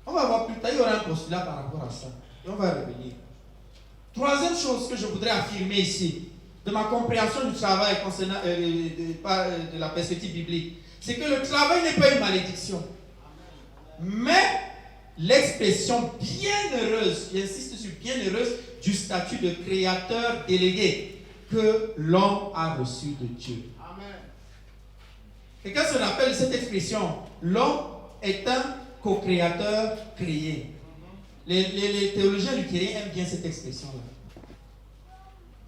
On va voir plus tard, il y aura un postulat par rapport à ça. Et on va revenir. Troisième chose que je voudrais affirmer ici, de ma compréhension du travail concernant de la perspective biblique, c'est que le travail n'est pas une malédiction. Mais l'expression bienheureuse, j'insiste sur bienheureuse, du statut de créateur délégué que l'homme a reçu de Dieu. Amen. Quelqu'un se rappelle cette expression? L'homme est un co-créateur créé. Les théologiens luthériens aiment bien cette expression-là.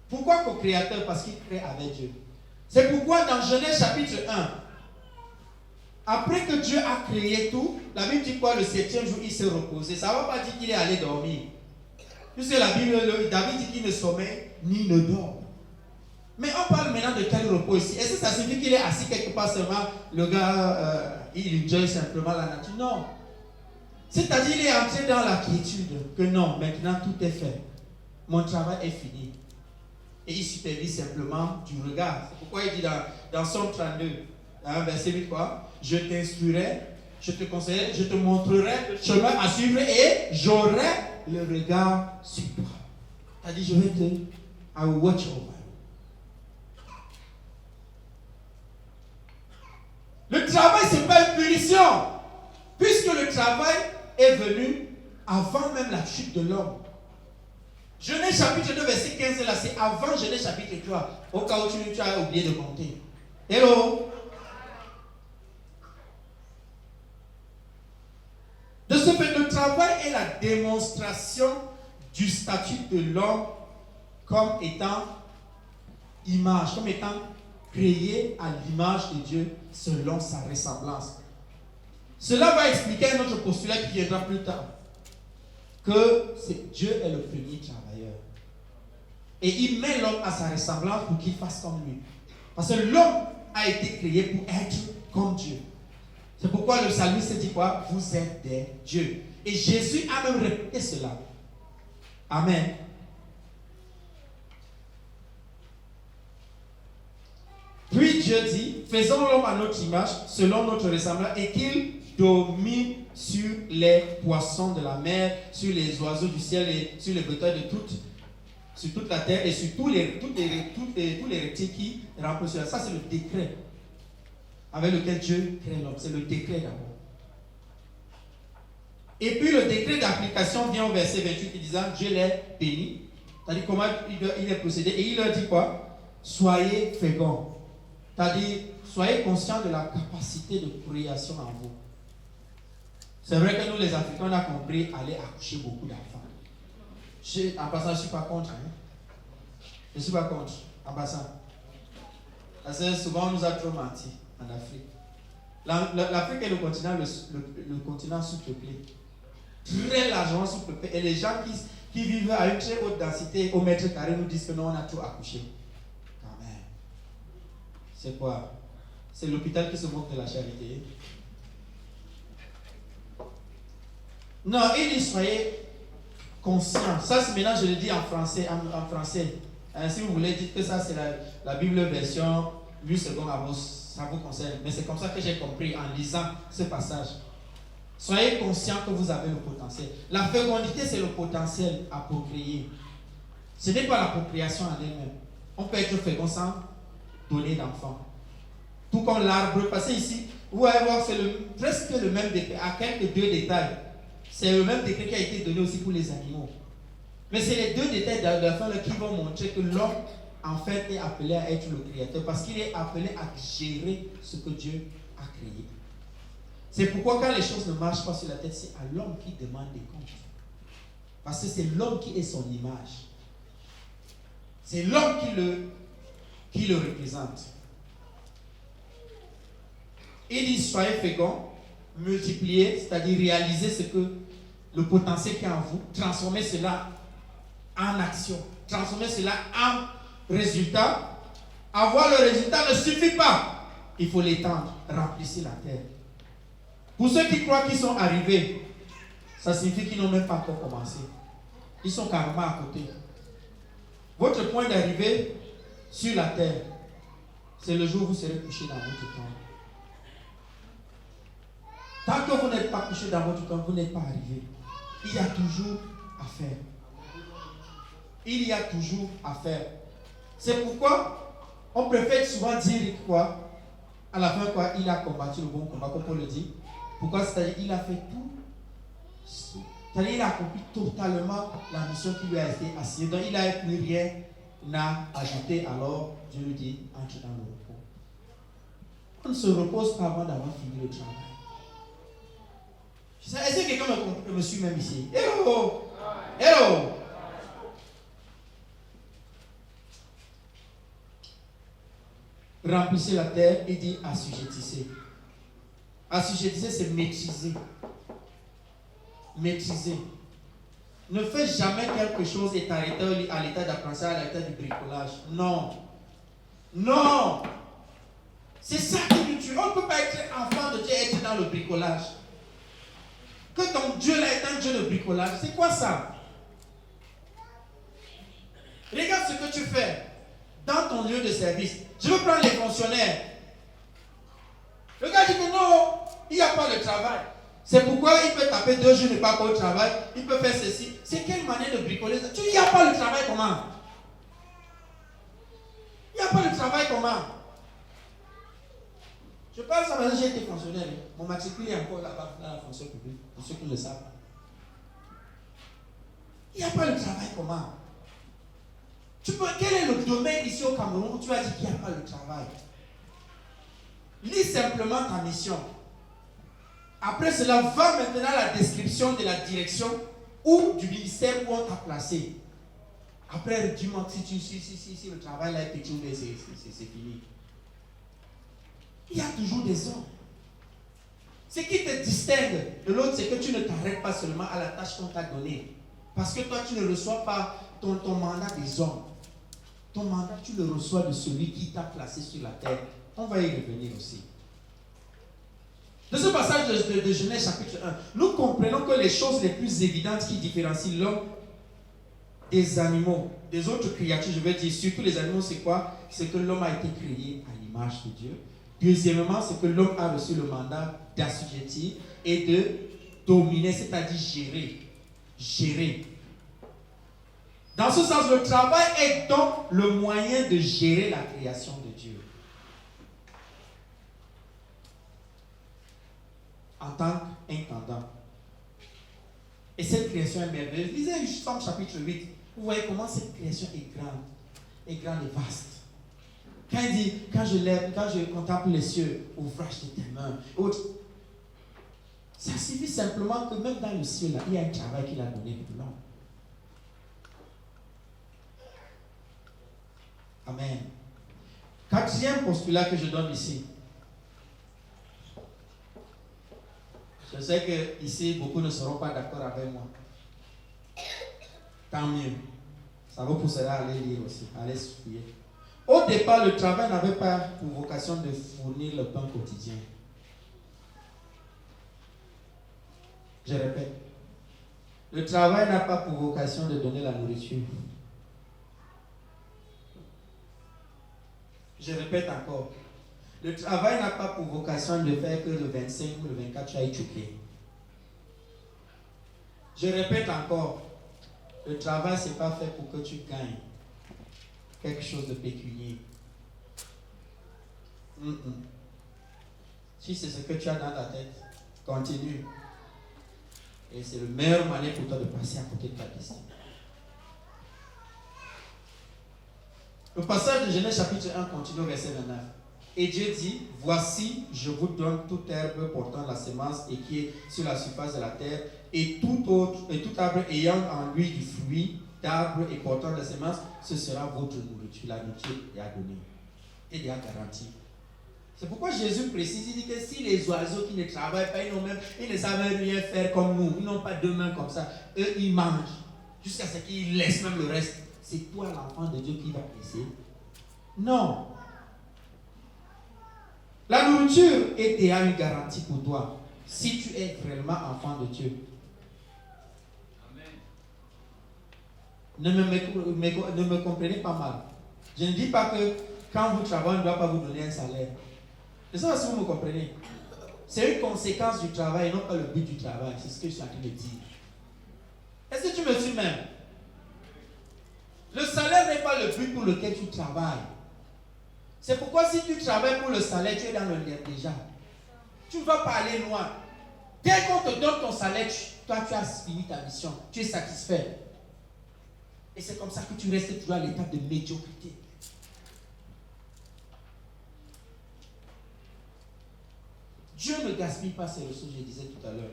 Pourquoi co-créateur? Parce qu'il crée avec Dieu. C'est pourquoi dans Genèse chapitre 1, après que Dieu a créé tout, la Bible dit quoi? Le 7e jour, il s'est reposé. Ça ne va pas dire qu'il est allé dormir. Puisque la Bible, David dit qu'il ne sommeille ni ne dort. Mais on parle maintenant de quel repos ici? Est-ce que ça signifie qu'il est assis quelque part seulement, le gars, il enjoy simplement la nature? Non. C'est-à-dire qu'il est entré dans la quiétude, que non, maintenant tout est fait. Mon travail est fini. Et il supervise simplement du regard. C'est pourquoi il dit dans Somme 32, verset 8 quoi? Je t'instruirai, je te conseillerai, je te montrerai le chemin à suivre et j'aurai le regard sur toi. C'est-à-dire, je vais I will watch over. Le travail, ce n'est pas une punition. Puisque le travail est venu avant même la chute de l'homme. Genèse chapitre 2, verset 15, là, c'est avant Genèse chapitre 3. Au cas où tu as oublié de compter. Hello? De ce fait, le travail est la démonstration du statut de l'homme comme étant image, comme étant créé à l'image de Dieu selon sa ressemblance. Cela va expliquer un autre postulat qui viendra plus tard, que Dieu est le premier travailleur. Et il met l'homme à sa ressemblance pour qu'il fasse comme lui. Parce que l'homme a été créé pour être comme Dieu. C'est pourquoi le psalmiste dit quoi? Vous êtes des dieux. Et Jésus a même répété cela. Amen. Puis Dieu dit, faisons l'homme à notre image, selon notre ressemblance, et qu'il domine sur les poissons de la mer, sur les oiseaux du ciel et sur les bétails sur toute la terre et sur tous les reptiles qui rampent sur la terre. Ça, c'est le décret avec lequel Dieu crée l'homme. C'est le décret d'abord. Et puis le décret d'application vient au verset 28 qui disant Dieu les bénit. C'est-à-dire comment il est procédé. Et il leur dit quoi? Soyez féconds. C'est-à-dire, soyez conscients de la capacité de création en vous. C'est vrai que nous, les Africains, on a compris aller accoucher beaucoup d'enfants. En passant, je ne suis pas contre. Je ne suis pas contre. En passant. Parce que souvent, on nous a trop menti en Afrique. L'Afrique est le continent sous-peuplé. Très largement sous-peuplé. Et les gens qui vivent à une très haute densité au mètre carré nous disent que non, on a trop accouché. Quand même. C'est quoi? C'est l'hôpital qui se moque de la charité. Non, il dit soyez conscients. Ça, c'est maintenant, je le dis en français. Si vous voulez, dites que ça, c'est la Bible version 8 secondes à vous. Ça vous concerne. Mais c'est comme ça que j'ai compris en lisant ce passage. Soyez conscients que vous avez le potentiel. La fécondité, c'est le potentiel à procréer. Ce n'est pas la procréation en elle-même. On peut être fécond sans donner d'enfants. Tout comme l'arbre. Parce que ici, vous allez voir, c'est presque le même décret, à quelques deux détails. C'est le même décret qui a été donné aussi pour les animaux. Mais c'est les deux détails de la fin qui vont montrer que l'homme, en fait, est appelé à être le créateur. Parce qu'il est appelé à gérer ce que Dieu a créé. C'est pourquoi quand les choses ne marchent pas sur la tête, c'est à l'homme qui demande des comptes. Parce que c'est l'homme qui est son image. C'est l'homme qui le représente. Il dit, soyez féconds, multipliez, c'est-à-dire réalisez ce que le potentiel qui est en vous, transformez cela en action, transformez cela en résultat. Avoir le résultat ne suffit pas. Il faut l'étendre, remplissez la terre. Pour ceux qui croient qu'ils sont arrivés, ça signifie qu'ils n'ont même pas encore commencé. Ils sont carrément à côté. Votre point d'arrivée sur la terre, c'est le jour où vous serez couché dans votre tombe. Tant que vous n'êtes pas couché dans votre tombe, vous n'êtes pas arrivé. Il y a toujours à faire. Il y a toujours à faire. C'est pourquoi on préfère souvent dire quoi? À la fin, quoi? Il a combattu le bon combat, comme Paul le dit. Pourquoi? C'est-à-dire qu'il a fait tout. C'est-à-dire qu'il a accompli totalement la mission qui lui a été assignée. Donc il n'a plus rien à ajouter. Alors Dieu lui dit, entre dans le repos. On ne se repose pas avant d'avoir fini le travail. Est-ce que quelqu'un me suit même ici? Hello! Hello! Remplissez la terre, il dit assujettissez. Assujettissez, c'est maîtriser. Maîtriser. Ne faites jamais quelque chose et t'arrêter à l'état d'apprentissage, à l'état du bricolage. Non. Non. C'est ça qui nous tue. On ne peut pas être enfant de Dieu et être dans le bricolage. Que ton Dieu là est un Dieu de bricolage. C'est quoi ça? Regarde ce que tu fais dans ton lieu de service. Je veux prendre les fonctionnaires. Le gars dit que non, il n'y a pas de travail. C'est pourquoi il peut taper 2 jours, ne pas au travail. Il peut faire ceci. C'est quelle manière de bricoler ça? Tu dis, il n'y a pas de travail comment? Il n'y a pas de travail comment? Je parle ça parce que j'ai été fonctionnaire. Mon matricule est encore là-bas dans la fonction publique, pour ceux qui le savent. Il n'y a pas de travail comment? Quel est le domaine ici au Cameroun où tu as dit qu'il n'y a pas de travail? Lis simplement ta mission. Après cela, va maintenant à la description de la direction ou du ministère où on t'a placé. Après, dis-moi si le travail là est petit ou c'est fini. Il y a toujours des hommes. Ce qui te distingue de l'autre, c'est que tu ne t'arrêtes pas seulement à la tâche qu'on t'a donnée. Parce que toi, tu ne reçois pas ton mandat des hommes. Ton mandat, tu le reçois de celui qui t'a placé sur la terre. On va y revenir aussi. Dans ce passage de Genèse chapitre 1, nous comprenons que les choses les plus évidentes qui différencient l'homme des animaux, des autres créatures, je veux dire, surtout les animaux, c'est quoi? C'est que l'homme a été créé à l'image de Dieu. Deuxièmement, c'est que l'homme a reçu le mandat d'assujettir et de dominer, c'est-à-dire gérer. Gérer. Dans ce sens, le travail est donc le moyen de gérer la création de Dieu. En tant qu'intendant. Et cette création est merveilleuse. Lisez Somme chapitre 8. Vous voyez comment cette création est grande et vaste. Quand il dit, quand je contemple les cieux, ouvrage de tes mains, ça suffit simplement que même dans le ciel, là, il y a un travail qu'il a donné pour l'homme. Amen. Quatrième postulat que je donne ici. Je sais que ici, beaucoup ne seront pas d'accord avec moi. Tant mieux. Ça vous poussera à aller lire aussi, à aller fouiller. Au départ, le travail n'avait pas pour vocation de fournir le pain quotidien. Je répète. Le travail n'a pas pour vocation de donner la nourriture. Je répète encore. Le travail n'a pas pour vocation de faire que le 25 ou le 24 tu ailles choquer. Je répète encore. Le travail, ce n'est pas fait pour que tu gagnes quelque chose de pécunier. Si c'est ce que tu as dans ta tête, continue. Et c'est le meilleur moyen pour toi de passer à côté de ta destinée. Le passage de Genèse chapitre 1 continue au verset 29. Et Dieu dit, voici, je vous donne toute herbe portant la semence et qui est sur la surface de la terre, et tout arbre ayant en lui du fruit d'arbre et portant la semence, ce sera votre nourriture. La nourriture est à donner. Et déjà garantie. C'est pourquoi Jésus précise, il dit que si les oiseaux qui ne travaillent pas, ils ne savent rien faire comme nous, ils n'ont pas deux mains comme ça, eux ils mangent, jusqu'à ce qu'ils laissent même le reste. C'est toi l'enfant de Dieu qui va laisser? Non. La nourriture est déjà une garantie pour toi, si tu es réellement enfant de Dieu. Amen. Ne me comprenez pas mal. Je ne dis pas que quand vous travaillez, on ne doit pas vous donner un salaire. Je ne sais pas si vous me comprenez. C'est une conséquence du travail, non pas le but du travail. C'est ce que je suis en train de dire. Est-ce que tu me suis même? Le salaire n'est pas le but pour lequel tu travailles. C'est pourquoi si tu travailles pour le salaire, tu es dans le déjà. Tu ne vas pas aller loin. Dès qu'on te donne ton salaire, toi tu as fini ta mission. Tu es satisfait. Et c'est comme ça que tu restes toujours à l'étape de médiocrité. Dieu ne gaspille pas ses ressources, je disais tout à l'heure.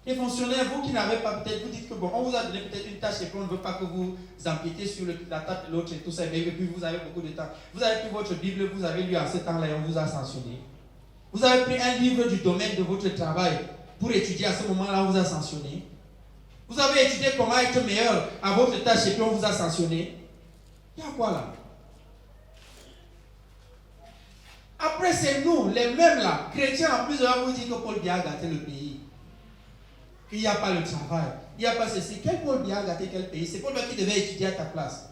Les fonctionnaires, vous qui n'avez pas, peut-être, vous dites que bon, on vous a donné peut-être une tâche et puis on ne veut pas que vous empiétiez sur la table de l'autre et tout ça, et puis vous avez beaucoup de temps. Vous avez pris votre Bible, vous avez lu en ce temps-là et on vous a sanctionné. Vous avez pris un livre du domaine de votre travail pour étudier à ce moment-là, on vous a sanctionné. Vous avez étudié comment être meilleur à votre tâche et puis on vous a sanctionné. Il y a quoi là? Après, c'est nous, les mêmes là, chrétiens en plus, on va vous dire que Paul Biya a gâté le pays. Qu'il n'y a pas le travail. Il n'y a pas ceci. Quel Paul Biya a gâté quel pays? C'est Paul Biya qui devait étudier à ta place.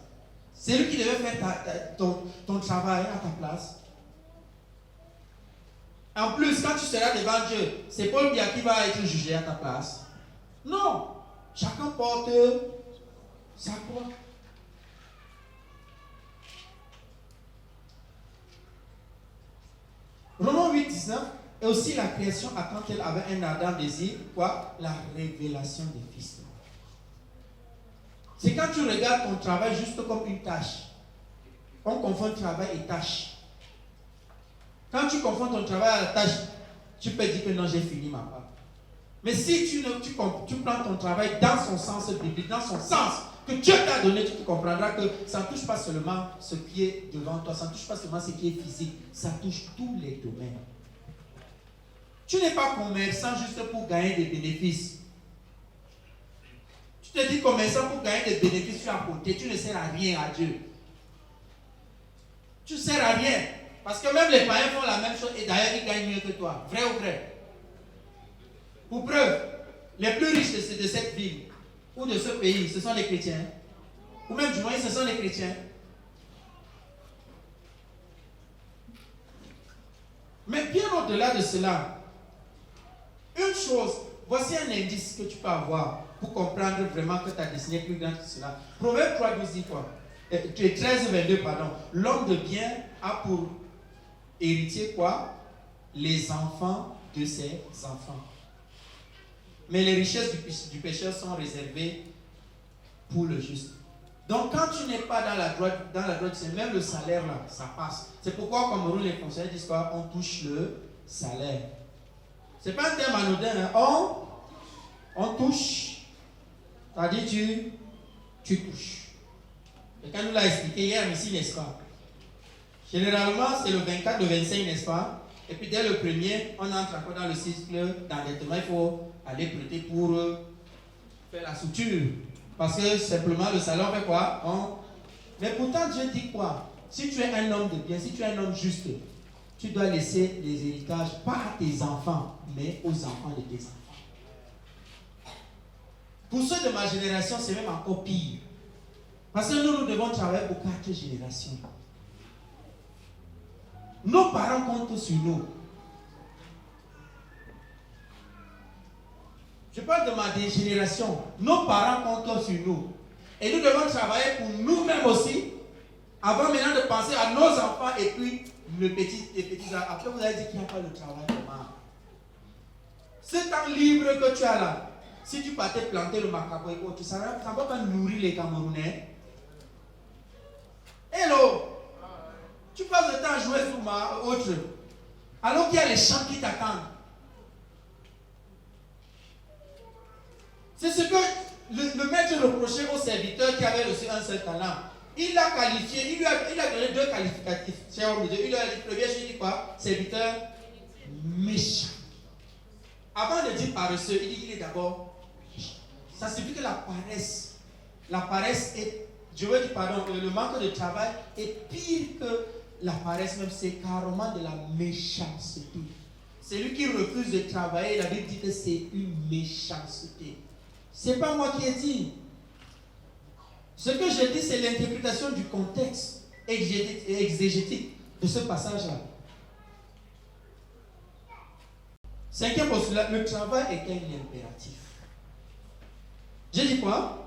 C'est lui qui devait faire ton travail à ta place. En plus, quand tu seras devant Dieu, c'est Paul Biya qui va être jugé à ta place. Non. Chacun porte sa croix. Romains 8, 19, et aussi la création attend qu'elle avait un ardent désir, quoi? La révélation des fils de l'homme. C'est quand tu regardes ton travail juste comme une tâche. On confond travail et tâche. Quand tu confonds ton travail à la tâche, tu peux dire que non, j'ai fini ma part. Mais si tu prends ton travail dans son sens biblique, dans son sens que Dieu t'a donné, tu comprendras que ça ne touche pas seulement ce qui est devant toi, ça ne touche pas seulement ce qui est physique, ça touche tous les domaines. Tu n'es pas commerçant juste pour gagner des bénéfices. Tu te dis commerçant pour gagner des bénéfices sur un côté, tu ne sers à rien à Dieu. Tu ne sers à rien. Parce que même les païens font la même chose et d'ailleurs ils gagnent mieux que toi. Vrai ou vrai? Pour preuve, les plus riches de cette ville ou de ce pays, ce sont les chrétiens. Ou même du moins, ce sont les chrétiens. Mais bien au-delà de cela, une chose, voici un indice que tu peux avoir pour comprendre vraiment que ta destinée est plus grande que cela. Proverbe 3:12 dit quoi? 13:22, pardon. L'homme de bien a pour héritier quoi? Les enfants de ses enfants. Mais les richesses du pécheur sont réservées pour le juste. Donc quand tu n'es pas dans la droite, c'est même le salaire là, ça passe. C'est pourquoi au Cameroun, les conseillers disent quoi? On touche le salaire. C'est pas un terme anodin, hein? On touche. C'est-à-dire tu touches. Et quand nous l'a expliqué hier ici, n'est-ce pas? Généralement, c'est le 24, le 25, n'est-ce pas? Et puis dès le premier, on entre encore dans le cycle d'endettement. Il faut aller prêter pour faire la suture. Parce que simplement le salaire fait quoi? Mais pourtant Dieu dit quoi? Si tu es un homme de bien, si tu es un homme juste, tu dois laisser les héritages pas à tes enfants, mais aux enfants de tes enfants. Pour ceux de ma génération, c'est même encore pire. Parce que nous devons travailler pour 4 générations. Nos parents comptent sur nous. Je parle de ma génération. Nos parents comptent sur nous. Et nous devons travailler pour nous-mêmes aussi, avant maintenant de penser à nos enfants et puis les petits. Après, vous avez dit qu'il n'y a pas de travail comment? Ce temps libre que tu as là, si tu partais planter le macabre et autres, ça ne va pas nourrir les Camerounais. Hello! Tu passes le temps à jouer sur ma autre, alors qu'il y a les champs qui t'attendent. C'est ce que le maître reprochait au serviteur qui avait reçu un seul talent. Il l'a qualifié, il a donné 2 qualificatifs. Il lui a dit, premier, je dis quoi? Serviteur méchant. Avant de dire paresseux, il dit qu'il est d'abord méchant. Ça signifie que la paresse est, je veux dire pardon, le manque de travail est pire que la paresse même, c'est carrément de la méchanceté. Celui qui refuse de travailler, la Bible dit que c'est une méchanceté. Ce n'est pas moi qui ai dit. Ce que je dis, c'est l'interprétation du contexte exégétique de ce passage-là. 5e postulat, le travail est un impératif. J'ai dit quoi?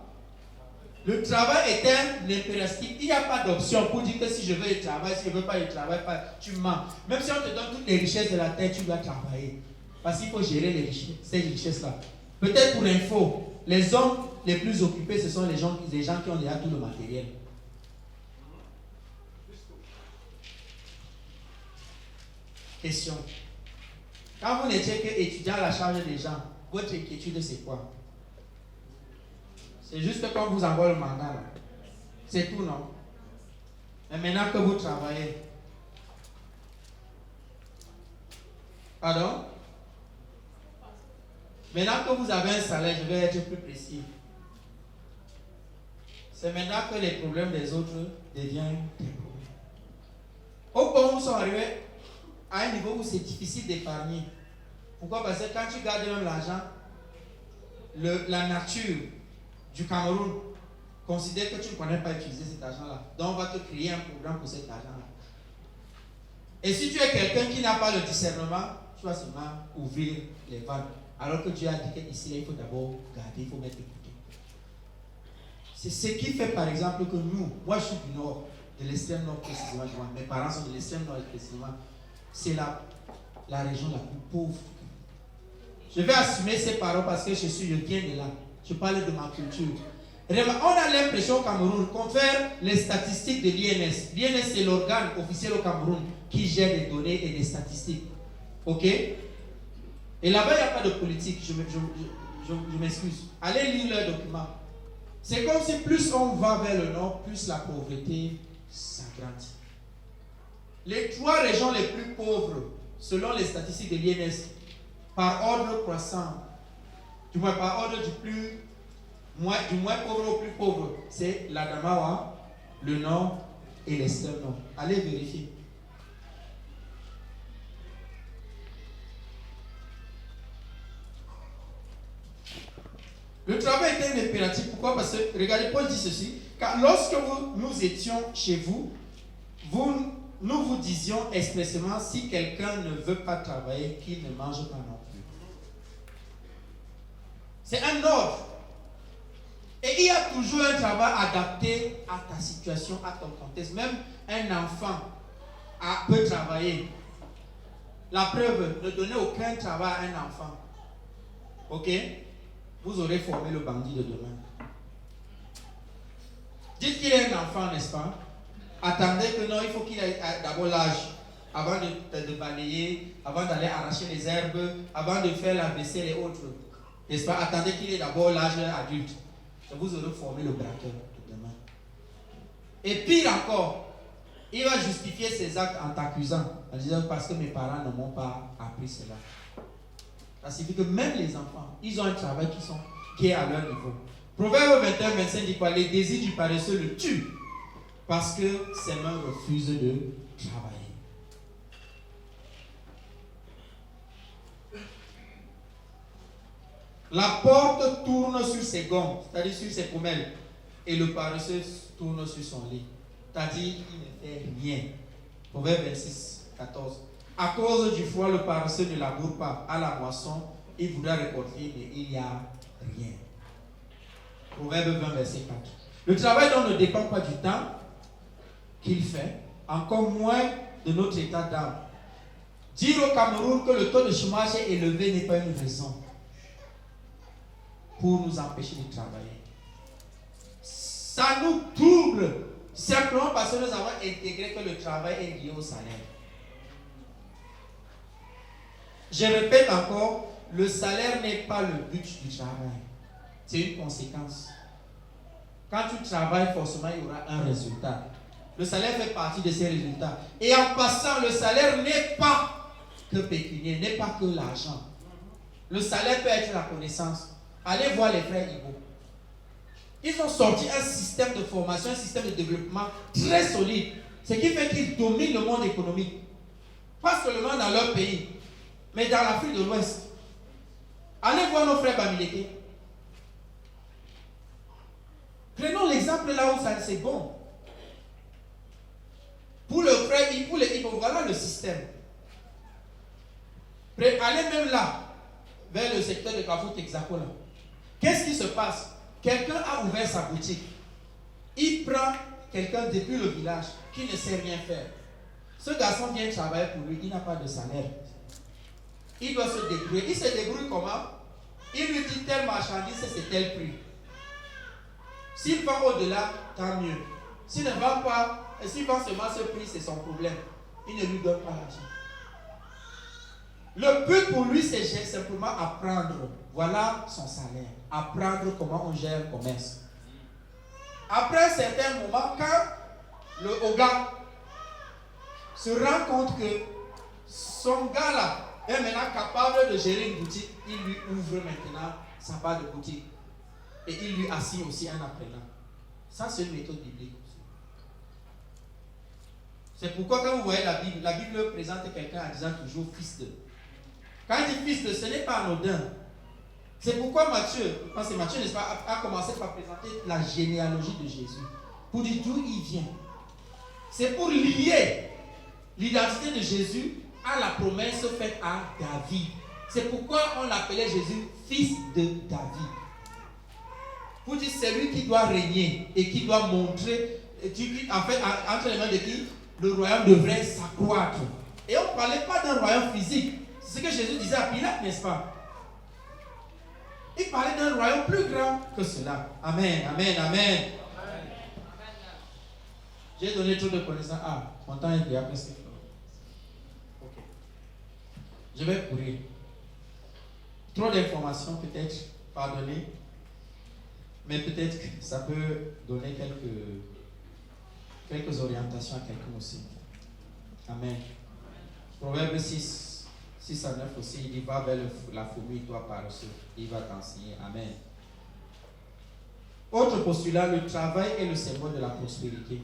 Le travail est un impératif. Il n'y a pas d'option pour dire que si je veux le travail, si je ne veux pas le travail, tu mens. Même si on te donne toutes les richesses de la terre, tu dois travailler. Parce qu'il faut gérer ces richesses-là. Peut-être pour info, les hommes les plus occupés, ce sont les gens qui ont déjà tout le matériel. Question. Quand vous n'étiez qu'étudiant à la charge des gens, votre inquiétude c'est quoi? C'est juste qu'on vous envoie le mandat là. C'est tout, non? Mais maintenant que vous travaillez. Pardon? Maintenant que vous avez un salaire, je vais être plus précis. C'est maintenant que les problèmes des autres deviennent des problèmes. Au point où nous sommes arrivés à un niveau où c'est difficile d'épargner. Pourquoi? Parce que quand tu gardes même l'argent, la nature du Cameroun considère que tu ne connais pas utiliser cet argent-là. Donc on va te créer un programme pour cet argent-là. Et si tu es quelqu'un qui n'a pas le discernement, tu vas seulement ouvrir les vannes. Alors que Dieu a dit qu'ici, il faut d'abord garder, il faut mettre de côté. C'est ce qui fait par exemple que nous, moi je suis du nord, de l'extrême nord précisément, mes parents sont de l'extrême nord précisément, c'est la région la plus pauvre. Je vais assumer ces paroles parce que je viens de là. Je parle de ma culture. On a l'impression au Cameroun qu'on fait les statistiques de l'INS. L'INS c'est l'organe officiel au Cameroun qui gère des données et des statistiques. Ok? Et là-bas, il n'y a pas de politique. Je m'excuse. Allez lire leurs documents. C'est comme si plus on va vers le nord, plus la pauvreté s'agrandit. Les 3 régions les plus pauvres, selon les statistiques de l'INS, par ordre croissant, du moins par ordre du moins pauvre au plus pauvre, c'est l'Adamawa, le nord et l'extrême nord. Allez vérifier. Le travail est un impératif. Pourquoi? Parce que, regardez, Paul dit ceci, car lorsque nous étions chez vous, nous vous disions expressément, si quelqu'un ne veut pas travailler, qu'il ne mange pas non plus. C'est un ordre. Et il y a toujours un travail adapté à ta situation, à ton contexte. Même un enfant peut travailler. La preuve, ne donnez aucun travail à un enfant. Ok? Vous aurez formé le bandit de demain. Dites qu'il est un enfant, n'est-ce pas? Attendez que non, il faut qu'il ait d'abord l'âge. Avant de balayer, avant d'aller arracher les herbes, avant de faire la vaisselle et autres. N'est-ce pas? Attendez qu'il ait d'abord l'âge adulte. Et vous aurez formé le braqueur de demain. Et pire encore, il va justifier ses actes en t'accusant, en disant parce que mes parents ne m'ont pas appris cela. Ça signifie que même les enfants, ils ont un travail qui est à leur niveau. Proverbe 21-25 dit quoi? Les désirs du paresseux le tuent parce que ses mains refusent de travailler. La porte tourne sur ses gonds, c'est-à-dire sur ses pommelles, et le paresseux tourne sur son lit. C'est-à-dire il ne fait rien. Proverbe 26-14. À cause du froid, le paresseux ne laboure pas. À la moisson, il voudra récolter, mais il n'y a rien. Proverbe 20, verset 4. Le travail donc ne dépend pas du temps qu'il fait, encore moins de notre état d'âme. Dire au Cameroun que le taux de chômage est élevé n'est pas une raison pour nous empêcher de travailler. Ça nous trouble simplement parce que nous avons intégré que le travail est lié au salaire. Je répète encore, le salaire n'est pas le but du travail. C'est une conséquence. Quand tu travailles, forcément, il y aura un résultat. Le salaire fait partie de ces résultats. Et en passant, le salaire n'est pas que pécunier, n'est pas que l'argent. Le salaire peut être la connaissance. Allez voir les frères Igbo. Ils ont sorti un système de formation, un système de développement très solide. Ce qui fait qu'ils dominent le monde économique. Pas seulement dans leur pays, mais dans l'Afrique de l'Ouest. Allez voir nos frères Bamileke. Prenons l'exemple là où ça c'est bon. Pour le frère, pour les Igbo, voilà le système. Allez même là, vers le secteur de Kafou Texaco là. Qu'est-ce qui se passe? Quelqu'un a ouvert sa boutique. Il prend quelqu'un depuis le village qui ne sait rien faire. Ce garçon vient travailler pour lui, il n'a pas de salaire. Il doit se débrouiller. Il se débrouille comment? Il lui dit telle marchandise, c'est tel prix. S'il vend au-delà, tant mieux. S'il ne vend pas, s'il vend seulement ce prix, c'est son problème. Il ne lui donne pas l'argent. Le but pour lui, c'est simplement apprendre. Voilà son salaire. Apprendre comment on gère le commerce. Après un certain moment, quand le Oga se rend compte que son gars là est maintenant capable de gérer une boutique, il lui ouvre maintenant sa part de boutique. Et il lui assigne aussi un apprenant. Ça, c'est une méthode biblique aussi. C'est pourquoi quand vous voyez la Bible présente quelqu'un en disant toujours fils de. Quand il dit fils de, ce n'est pas anodin. C'est pourquoi Matthieu, parce que Matthieu, n'est-ce pas, a commencé par présenter la généalogie de Jésus. Pour dire d'où il vient. C'est pour lier l'identité de Jésus à la promesse faite à David. C'est pourquoi on l'appelait Jésus fils de David. Pour dire c'est lui qui doit régner et qui doit montrer, en fait, entre les mains de qui le royaume devrait s'accroître. Et on ne parlait pas d'un royaume physique. C'est ce que Jésus disait à Pilate, n'est-ce pas? Il parlait d'un royaume plus grand que cela. Amen, amen, amen. J'ai donné trop de connaissances. Ah, mon temps est déjà presque. Ok. Je vais courir. Trop d'informations peut-être, pardonnez, mais peut-être que ça peut donner quelques orientations à quelqu'un aussi. Amen. Proverbe 6 à 9 aussi, il dit, va vers la fourmi, toi paresseux, il va t'enseigner. Amen. Autre postulat, le travail est le symbole de la prospérité.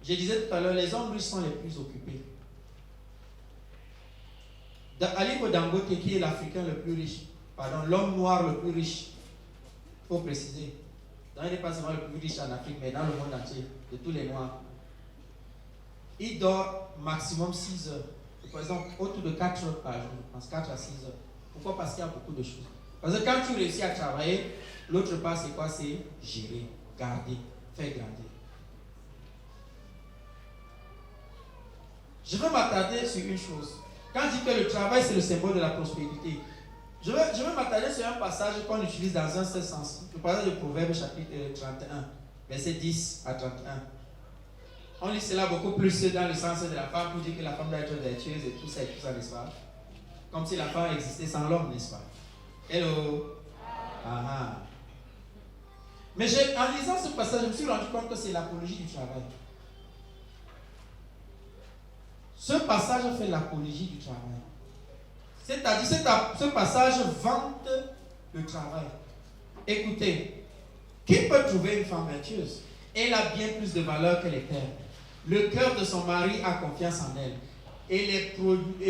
Je disais tout à l'heure, les hommes riches sont les plus occupés. Aliko Dangote, qui est l'Africain le plus riche, l'homme noir le plus riche, il faut préciser. Donc, il n'est pas seulement le plus riche en Afrique, mais dans le monde entier, de tous les noirs. Il dort maximum 6 heures. Par exemple, autour de 4 heures par jour. Je pense 4 à 6 heures. Pourquoi? Parce qu'il y a beaucoup de choses. Parce que quand tu réussis à travailler, l'autre part, c'est quoi? C'est gérer, garder, faire grandir. Je veux m'attarder sur une chose. Quand je dis que le travail, c'est le symbole de la prospérité, je veux m'attarder sur un passage qu'on utilise dans un seul sens. Le passage de Proverbe chapitre 31, verset 10 à 31. On lit cela beaucoup plus dans le sens de la femme pour dire que la femme doit être vertueuse et tout ça, n'est-ce pas? Comme si la femme existait sans l'homme, n'est-ce pas? Hello? Ah. Mais en lisant ce passage, je me suis rendu compte que c'est l'apologie du travail. Ce passage fait l'apologie du travail. C'est-à-dire, ce passage vante le travail. Écoutez, qui peut trouver une femme vertueuse? Elle a bien plus de valeur que les pères. Le cœur de son mari a confiance en elle. Et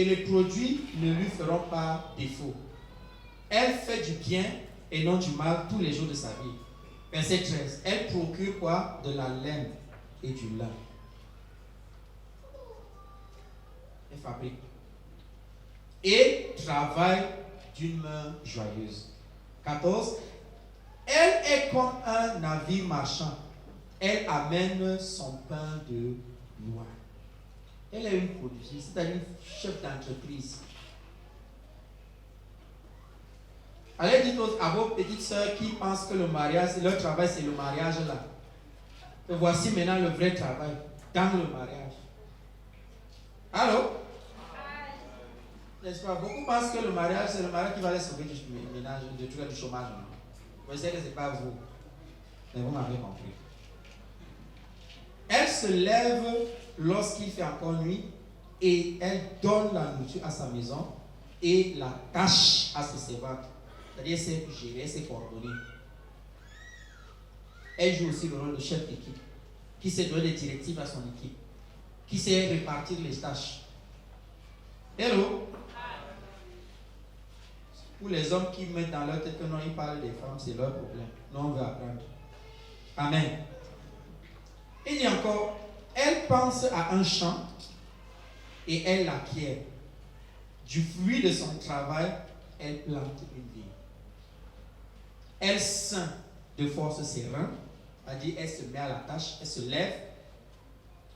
les produits ne lui feront pas défaut. Elle fait du bien et non du mal tous les jours de sa vie. Verset 13. Elle procure quoi? De la laine et du lin. Elle fabrique. Et travaille d'une main joyeuse. 14. Elle est comme un navire marchand. Elle amène son pain de loin. Elle est une productrice, c'est-à-dire une chef d'entreprise. Allez dire à vos petites sœurs qui pensent que le mariage, leur travail c'est le mariage là. Et voici maintenant le vrai travail dans le mariage. Allô? N'est-ce pas? Beaucoup pensent que le mariage c'est le mariage qui va les sauver du ménage, du chômage. Vous savez que ce n'est pas vous. Mais vous m'avez compris. Elle se lève lorsqu'il fait encore nuit et elle donne la nourriture à sa maison et la tâche à ses servantes. C'est-à-dire, c'est gérer, c'est coordonner. Elle joue aussi le rôle de chef d'équipe, qui sait donner des directives à son équipe, qui sait répartir les tâches. Hello? Pour les hommes qui mettent dans leur tête que non, ils parlent des femmes, c'est leur problème. Nous, on veut apprendre. Amen. Il dit encore, elle pense à un champ et elle l'acquiert. Du fruit de son travail, elle plante une vigne. Elle ceint de force ses reins, c'est-à-dire elle se met à la tâche, elle se lève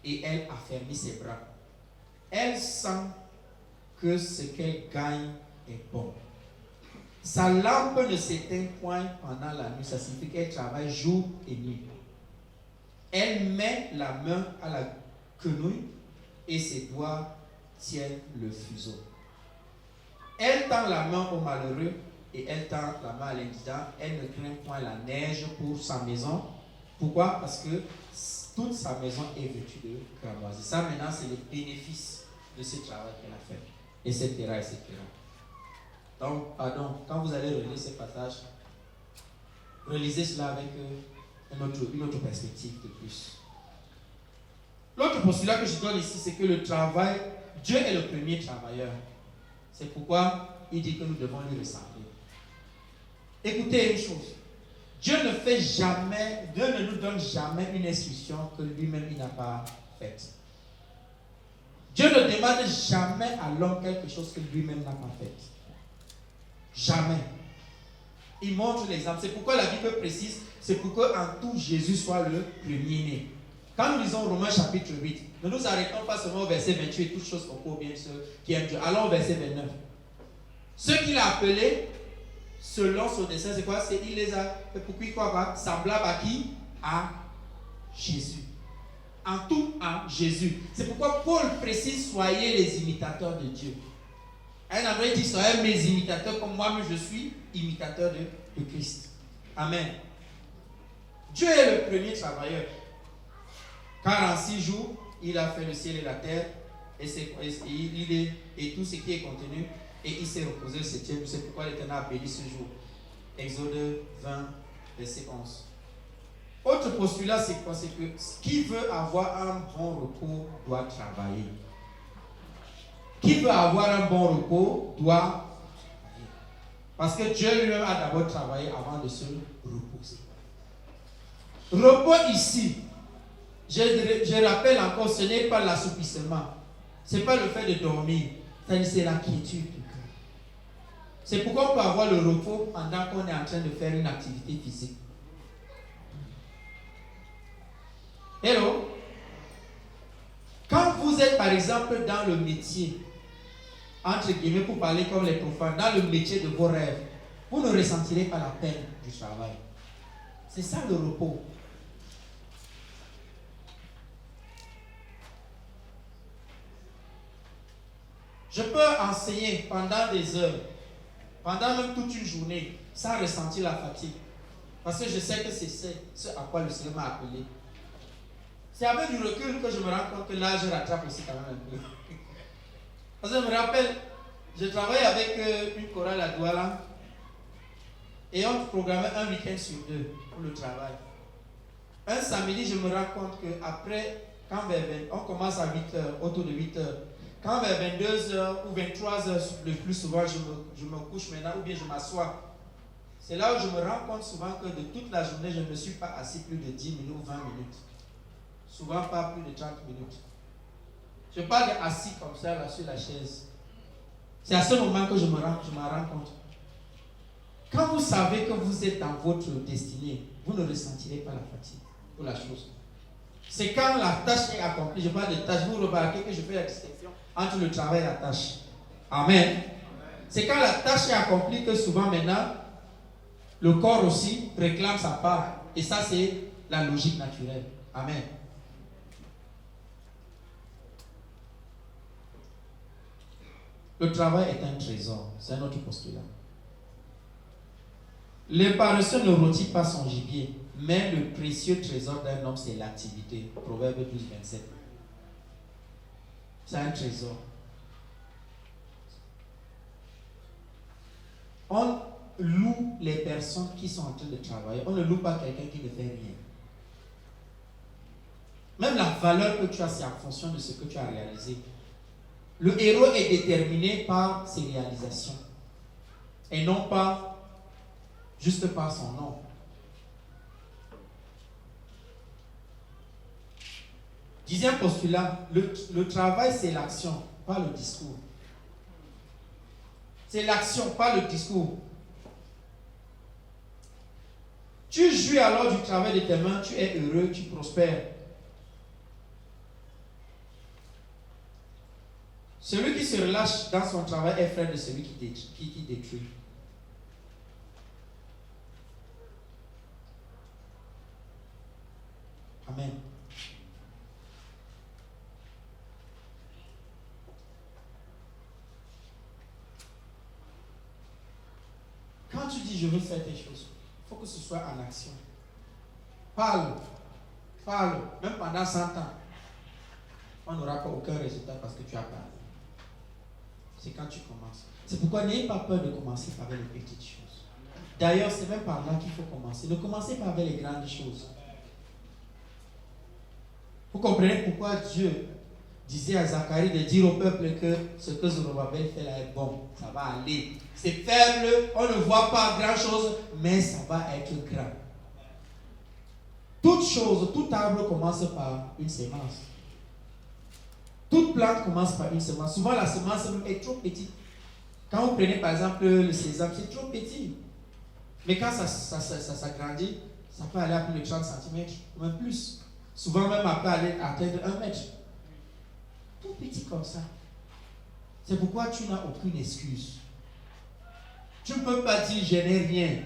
et elle affermit ses bras. Elle sent que ce qu'elle gagne est bon. Sa lampe ne s'éteint point pendant la nuit, ça signifie qu'elle travaille jour et nuit. Elle met la main à la quenouille et ses doigts tiennent le fuseau. Elle tend la main au malheureux et elle tend la main à l'indigent. Elle ne craint point la neige pour sa maison. Pourquoi? Parce que toute sa maison est vêtue de cramoisie. Ça maintenant c'est le bénéfice de ce travail qu'elle a fait. Etc. etc. Donc, pardon, quand vous allez relire ce passage, relisez cela avec une autre perspective de plus. L'autre postulat que je donne ici, c'est que le travail, Dieu est le premier travailleur. C'est pourquoi il dit que nous devons lui ressembler. Écoutez une chose, Dieu ne nous donne jamais une instruction que lui-même il n'a pas faite. Dieu ne demande jamais à l'homme quelque chose que lui-même n'a pas fait. Jamais. Il montre l'exemple. C'est pourquoi la Bible précise, c'est pour qu'en tout Jésus soit le premier-né. Quand nous lisons Romains chapitre 8, ne nous arrêtons pas seulement au verset 28, toutes choses concourent bien ceux qui aiment Dieu. Allons au verset 29. Ceux qu'il a appelés, selon son dessein, c'est quoi? C'est il les a fait pour qu'ils soient semblables à qui? À Jésus. En tout à Jésus. C'est pourquoi Paul précise, soyez les imitateurs de Dieu. Un endroit, il dit, soyez mes imitateurs comme moi-même je suis imitateur de Christ. Amen. Dieu est le premier travailleur. Car en 6 jours, il a fait le ciel et la terre et tout ce qui est contenu et il s'est reposé le 7e. C'est pourquoi l'Éternel a béni ce jour. Exode 20, verset 11. Autre postulat, c'est quoi? C'est que qui veut avoir un bon repos doit travailler. Qui veut avoir un bon repos doit travailler. Parce que Dieu lui-même a d'abord travaillé avant de se reposer. Repos ici, je rappelle encore, ce n'est pas l'assoupissement. Ce n'est pas le fait de dormir. C'est la quiétude du cœur. C'est pourquoi on peut avoir le repos pendant qu'on est en train de faire une activité physique. Hello? Quand vous êtes par exemple dans le métier, entre guillemets pour parler comme les profanes, dans le métier de vos rêves, vous ne ressentirez pas la peine du travail. C'est ça le repos. Je peux enseigner pendant des heures, pendant même toute une journée, sans ressentir la fatigue. Parce que je sais que c'est ce à quoi le Seigneur m'a appelé. C'est avec du recul que je me rends compte que là, je rattrape aussi quand même un peu. Parce que je me rappelle, je travaillais avec une chorale à Douala et on programmait un week-end sur 2 pour le travail. Un samedi, je me rends compte qu'après, quand on commence à 8h, autour de 8h, quand vers 22h ou 23h, le plus souvent, je me couche maintenant ou bien je m'assois. C'est là où je me rends compte souvent que de toute la journée, je ne me suis pas assis plus de 10 minutes ou 20 minutes. Souvent pas plus de 30 minutes. Je parle assis comme ça là, sur la chaise. C'est à ce moment que je me rends compte. Quand vous savez que vous êtes dans votre destinée, vous ne ressentirez pas la fatigue pour la chose. C'est quand la tâche est accomplie. Je parle de tâche. Vous remarquez que je fais la distinction entre le travail et la tâche. Amen. C'est quand la tâche est accomplie que souvent maintenant, le corps aussi réclame sa part. Et ça, c'est la logique naturelle. Amen. Le travail est un trésor. C'est un autre postulat. Le paresseux ne rôtit pas son gibier, mais le précieux trésor d'un homme, c'est l'activité. Proverbe 12, 27. C'est un trésor. On loue les personnes qui sont en train de travailler. On ne loue pas quelqu'un qui ne fait rien. Même la valeur que tu as, c'est en fonction de ce que tu as réalisé. Le héros est déterminé par ses réalisations et non pas juste par son nom. Dixième postulat, le travail c'est l'action, pas le discours. C'est l'action, pas le discours. Tu jouis alors du travail de tes mains, tu es heureux, tu prospères. Celui qui se relâche dans son travail est frère de celui qui détruit. Amen. Quand tu dis je veux faire des choses, il faut que ce soit en action. Parle. Même pendant 100 ans, on n'aura pas aucun résultat parce que tu as parlé. C'est quand tu commences. C'est pourquoi n'ayez pas peur de commencer par les petites choses. D'ailleurs, c'est même par là qu'il faut commencer. Ne commencez pas avec les grandes choses. Vous comprenez pourquoi Dieu disait à Zacharie de dire au peuple que ce que Zorobabel fait là est bon. Ça va aller. C'est faible, on ne voit pas grand chose, mais ça va être grand. Toute chose, tout arbre commence par une semence. Toute plante commence par une semence. Souvent, la semence est trop petite. Quand vous prenez par exemple le sésame, c'est trop petit. Mais quand ça s'agrandit, ça peut aller à plus de 30 cm, ou même plus. Souvent, même, ça peut aller atteindre 1 mètre. Tout petit comme ça. C'est pourquoi tu n'as aucune excuse. Tu ne peux pas dire je n'ai rien.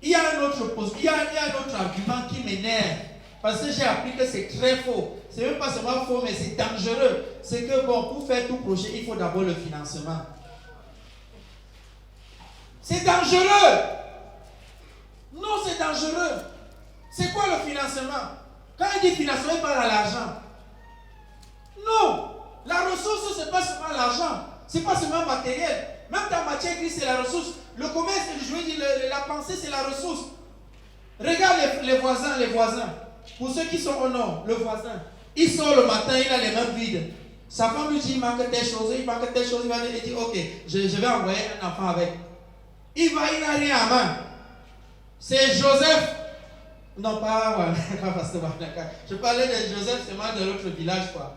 Il y a un autre argument qui m'énerve. Parce que j'ai appris que c'est très faux. C'est même pas seulement faux, mais c'est dangereux. C'est que bon, pour faire tout projet, il faut d'abord le financement. C'est dangereux. Non, c'est dangereux. C'est quoi le financement? Quand il dit financement, il parle à l'argent. Non. La ressource, ce n'est pas seulement l'argent. Ce n'est pas seulement matériel. Même ta matière grise, c'est la ressource. Le commerce, je veux dire, la pensée, c'est la ressource. Regarde les voisins. Pour ceux qui sont au nord, le voisin. Il sort le matin, il a les mains vides. Sa femme lui dit, il manque telle chose, il va dire, ok, je vais envoyer un enfant avec. Il n'a rien à main. C'est Joseph. Non, pas Pasteur Barnaka. Je parlais de Joseph seulement de l'autre village, quoi.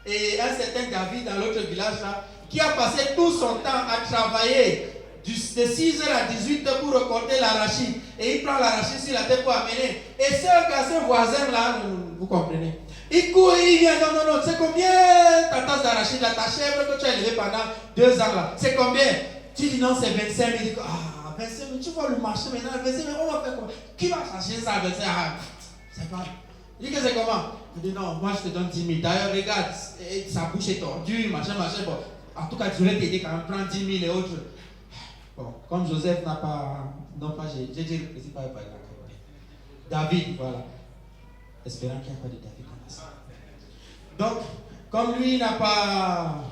Et un certain David dans l'autre village, là, qui a passé tout son temps à travailler de 6h à 18h pour récolter l'arachide. Et il prend l'arachide sur la tête pour amener. Et ce voisin, là, vous comprenez. Il court et il vient, non, c'est combien ta tasse d'arachide, ta chèvre que tu as élevée pendant 2 ans, là, c'est combien? Tu dis non, c'est 25 000. Il dit, 25 000, tu vois le marché maintenant, 25 000, on va faire comment? Qui va chercher ça à 25 000? C'est pas. Il dit que c'est comment? Il dit non, moi je te donne 10 000. D'ailleurs, regarde, sa bouche est tordue, machin. Bon, en tout cas, tu voulais t'aider quand même, prends 10 000 et autres. Bon, comme Joseph n'a pas. Non, pas j'ai dit le principal par exemple. David, voilà. Espérant qu'il n'y a pas de David dans ça. Donc, comme lui n'a pas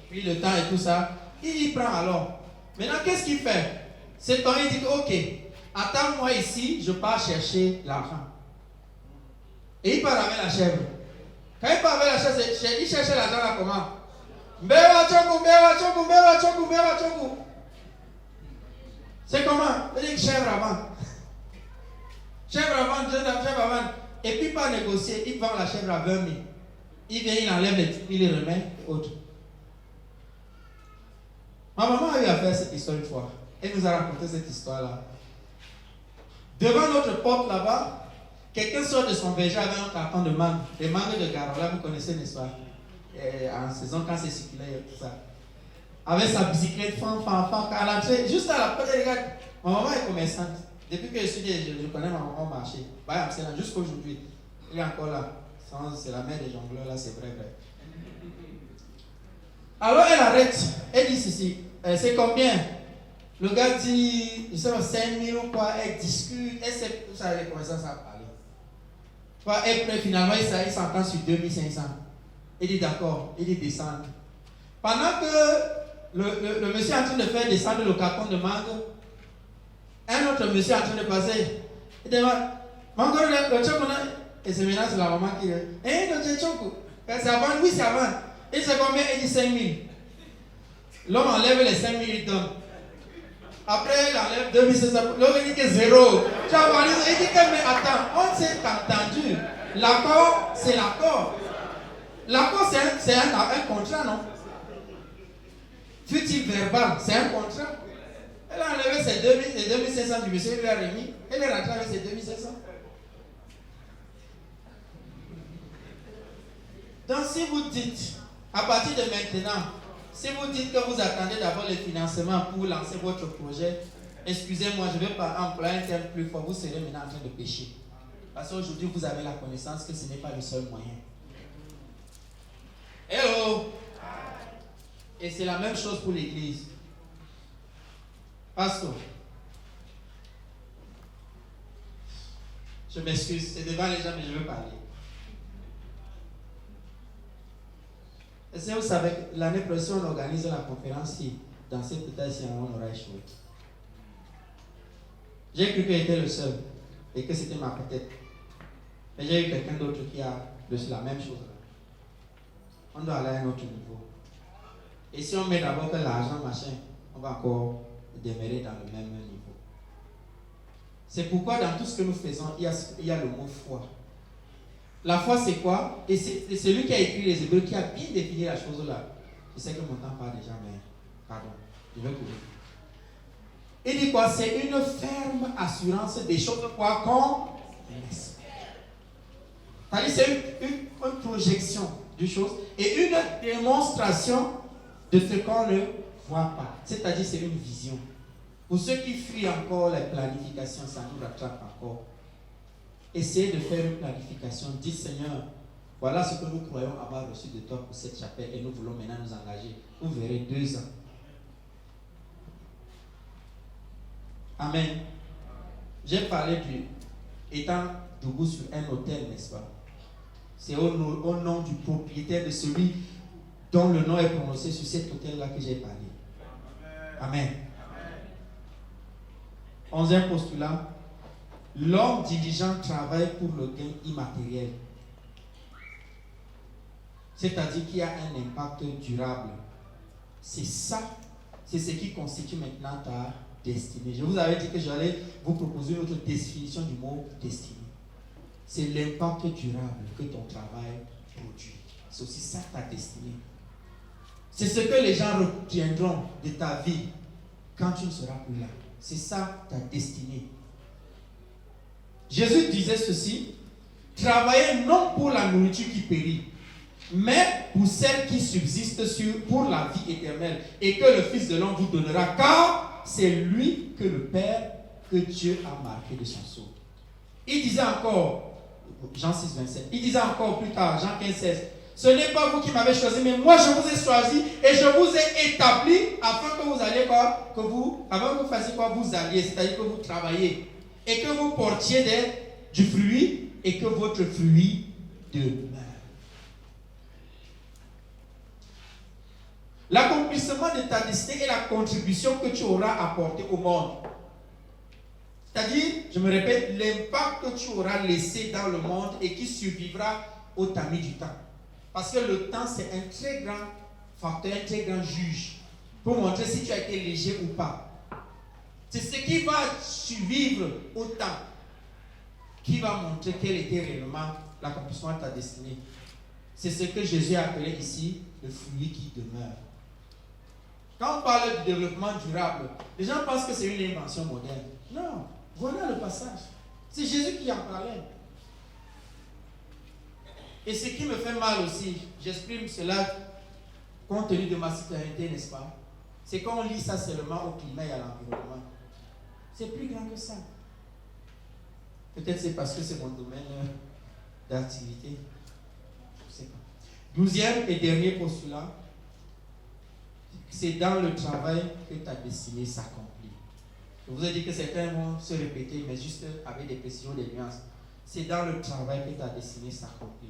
pris le temps et tout ça, il prend alors. Maintenant, qu'est-ce qu'il fait? C'est quand il dit ok, attends-moi ici, je pars chercher l'argent. Et il part avec la chèvre. Quand il part avec la chèvre, il cherchait l'argent là comment? C'est comment? Il dit chèvre avant. Chèvre avant. Et puis pas négocier, il vend la chèvre à 20 000. Il vient, il enlève les 10 000, il remet et autres. Ma maman a eu à faire cette histoire une fois. Elle nous a raconté cette histoire-là. Devant notre porte là-bas, quelqu'un sort de son verger avec un carton de mangue. Des mangues de Garola, vous connaissez l'histoire. En saison, quand c'est circulaire et tout ça. Avec sa bicyclette, à l'entrée, juste à la porte, regarde. Ma maman est commerçante. Depuis que je connais ma maman au marché. Jusqu'à aujourd'hui. Il est encore là. C'est la mère des jongleurs, là, c'est vrai. Alors elle arrête. Elle dit ceci. C'est combien? Le gars dit, je sais pas, 5 000 ou quoi. Elle discute. Elle sait, vous savez comment ça parler. Elle finalement, il s'entend sur 2500. Il dit d'accord. Il dit descendre. Pendant que le monsieur est en train de faire descendre le carton de mangue, un autre monsieur est en train de passer. Il demande, mango le chocolat. Et c'est maintenant c'est la maman qui dit, le chocolat. C'est avant, oui c'est avant. Et c'est combien? Il dit 5 000. L'homme enlève les 5 000, il donne. Après, il enlève 2500. L'homme dit que 0. Tu as parlé, il dit que, mais attends, on s'est entendu. L'accord, c'est l'accord. L'accord, c'est un contrat, non? Fut-il verbal, c'est un contrat. Elle a enlevé ses 2500 du monsieur, il lui a remis. Elle est rentrée avec ses 2500. Donc, si vous dites, à partir de maintenant, si vous dites que vous attendez d'abord le financement pour lancer votre projet, excusez-moi, je ne vais pas employer un terme plus fort, vous serez maintenant en train de pécher. Parce qu'aujourd'hui, vous avez la connaissance que ce n'est pas le seul moyen. Hello! Et c'est la même chose pour l'église. Pasteur, je m'excuse, c'est devant les gens, mais je veux parler. Est-ce que vous savez que l'année prochaine, on organise la conférence ici, dans cette état-ci, on aura échoué. J'ai cru que j'étais le seul et que c'était ma tête. Mais j'ai eu quelqu'un d'autre qui a reçu la même chose. On doit aller à un autre niveau. Et si on met d'abord que l'argent, machin, on va encore demeurer dans le même niveau. C'est pourquoi dans tout ce que nous faisons, il y a le mot foi. La foi, c'est quoi? Et c'est celui qui a écrit les Hébreux qui a bien défini la chose là. Je sais que mon temps part déjà, mais pardon, je vais courir. Il dit quoi? C'est une ferme assurance des choses quoi qu'on espère. C'est-à-dire c'est une projection des choses et une démonstration de ce qu'on ne voit pas. C'est-à-dire c'est une vision. Pour ceux qui fuient encore la planification, ça nous rattrape encore. Essayez de faire une planification. Dites Seigneur, voilà ce que nous croyons avoir reçu de toi pour cette chapelle et nous voulons maintenant nous engager. Vous verrez 2 ans. Amen. J'ai parlé étant debout sur un autel, n'est-ce pas? C'est au nom du propriétaire de celui dont le nom est prononcé sur cet autel-là que j'ai parlé. Amen. 11e postulat. L'homme diligent travaille pour le gain immatériel. C'est-à-dire qu'il y a un impact durable. C'est ça, c'est ce qui constitue maintenant ta destinée. Je vous avais dit que j'allais vous proposer une autre définition du mot destinée. C'est l'impact durable que ton travail produit. C'est aussi ça ta destinée. C'est ce que les gens retiendront de ta vie quand tu ne seras plus là. C'est ça ta destinée. Jésus disait ceci: travaillez non pour la nourriture qui périt, mais pour celle qui subsiste pour la vie éternelle, et que le Fils de l'homme vous donnera, car c'est lui que le Père, que Dieu a marqué de son sceau. Il disait encore, Jean 6, 27, il disait encore plus tard, Jean 15, 16, ce n'est pas vous qui m'avez choisi, mais moi je vous ai choisi et je vous ai établi afin que vous alliez quoi, avant que vous fassiez quoi, vous alliez, c'est-à-dire que vous travaillez et que vous portiez du fruit et que votre fruit demeure. L'accomplissement de ta destinée est la contribution que tu auras apportée au monde. C'est-à-dire, je me répète, l'impact que tu auras laissé dans le monde et qui survivra au tamis du temps. Parce que le temps, c'est un très grand facteur, un très grand juge pour montrer si tu as été léger ou pas. C'est ce qui va survivre au temps qui va montrer quel était réellement l'accomplissement de ta destinée. C'est ce que Jésus a appelé ici le fruit qui demeure. Quand on parle du développement durable, les gens pensent que c'est une invention moderne. Non, voilà le passage. C'est Jésus qui en parlait. Et ce qui me fait mal aussi, j'exprime cela compte tenu de ma citoyenneté, n'est-ce pas? C'est qu'on lit ça seulement au climat et à l'environnement. C'est plus grand que ça. Peut-être c'est parce que c'est mon domaine d'activité. Je sais pas. 12e et dernier postulat. C'est dans le travail que ta destinée s'accomplit. Je vous ai dit que certains vont se répéter, mais juste avec des précisions, des nuances. C'est dans le travail que ta destinée s'accomplit.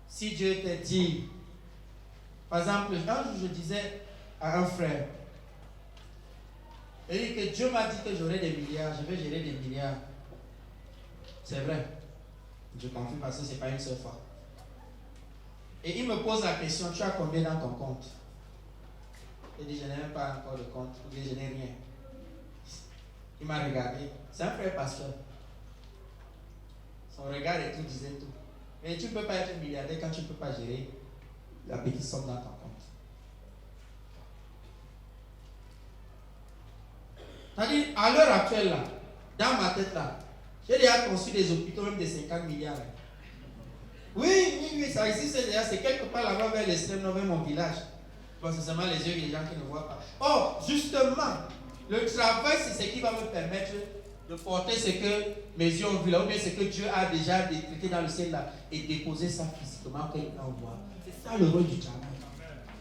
Si Dieu te dit, par exemple, quand je disais à un frère, il dit que Dieu m'a dit que j'aurai des milliards, je vais gérer des milliards. C'est vrai. Je confirme parce que ce n'est pas une seule fois. Et il me pose la question, tu as combien dans ton compte? Il dit, je n'ai même pas encore de compte, ou bien je n'ai rien. Il m'a regardé. C'est un frère pasteur. Son regard et tout disait tout. Mais tu ne peux pas être milliardaire quand tu ne peux pas gérer la petite somme dans ton compte. C'est-à-dire, à l'heure actuelle, là, dans ma tête, là, j'ai déjà construit des hôpitaux même de 50 milliards. Oui, ça existe déjà. C'est quelque part là-bas vers l'extrême nord, vers mon village. Bon, c'est seulement les yeux des gens qui ne voient pas. Oh, justement, le travail, c'est ce qui va me permettre de porter ce que mes yeux ont vu là, ou bien ce que Dieu a déjà décrété dans le ciel là, et déposer ça physiquement que quelqu'un voit. C'est ça le rôle du travail.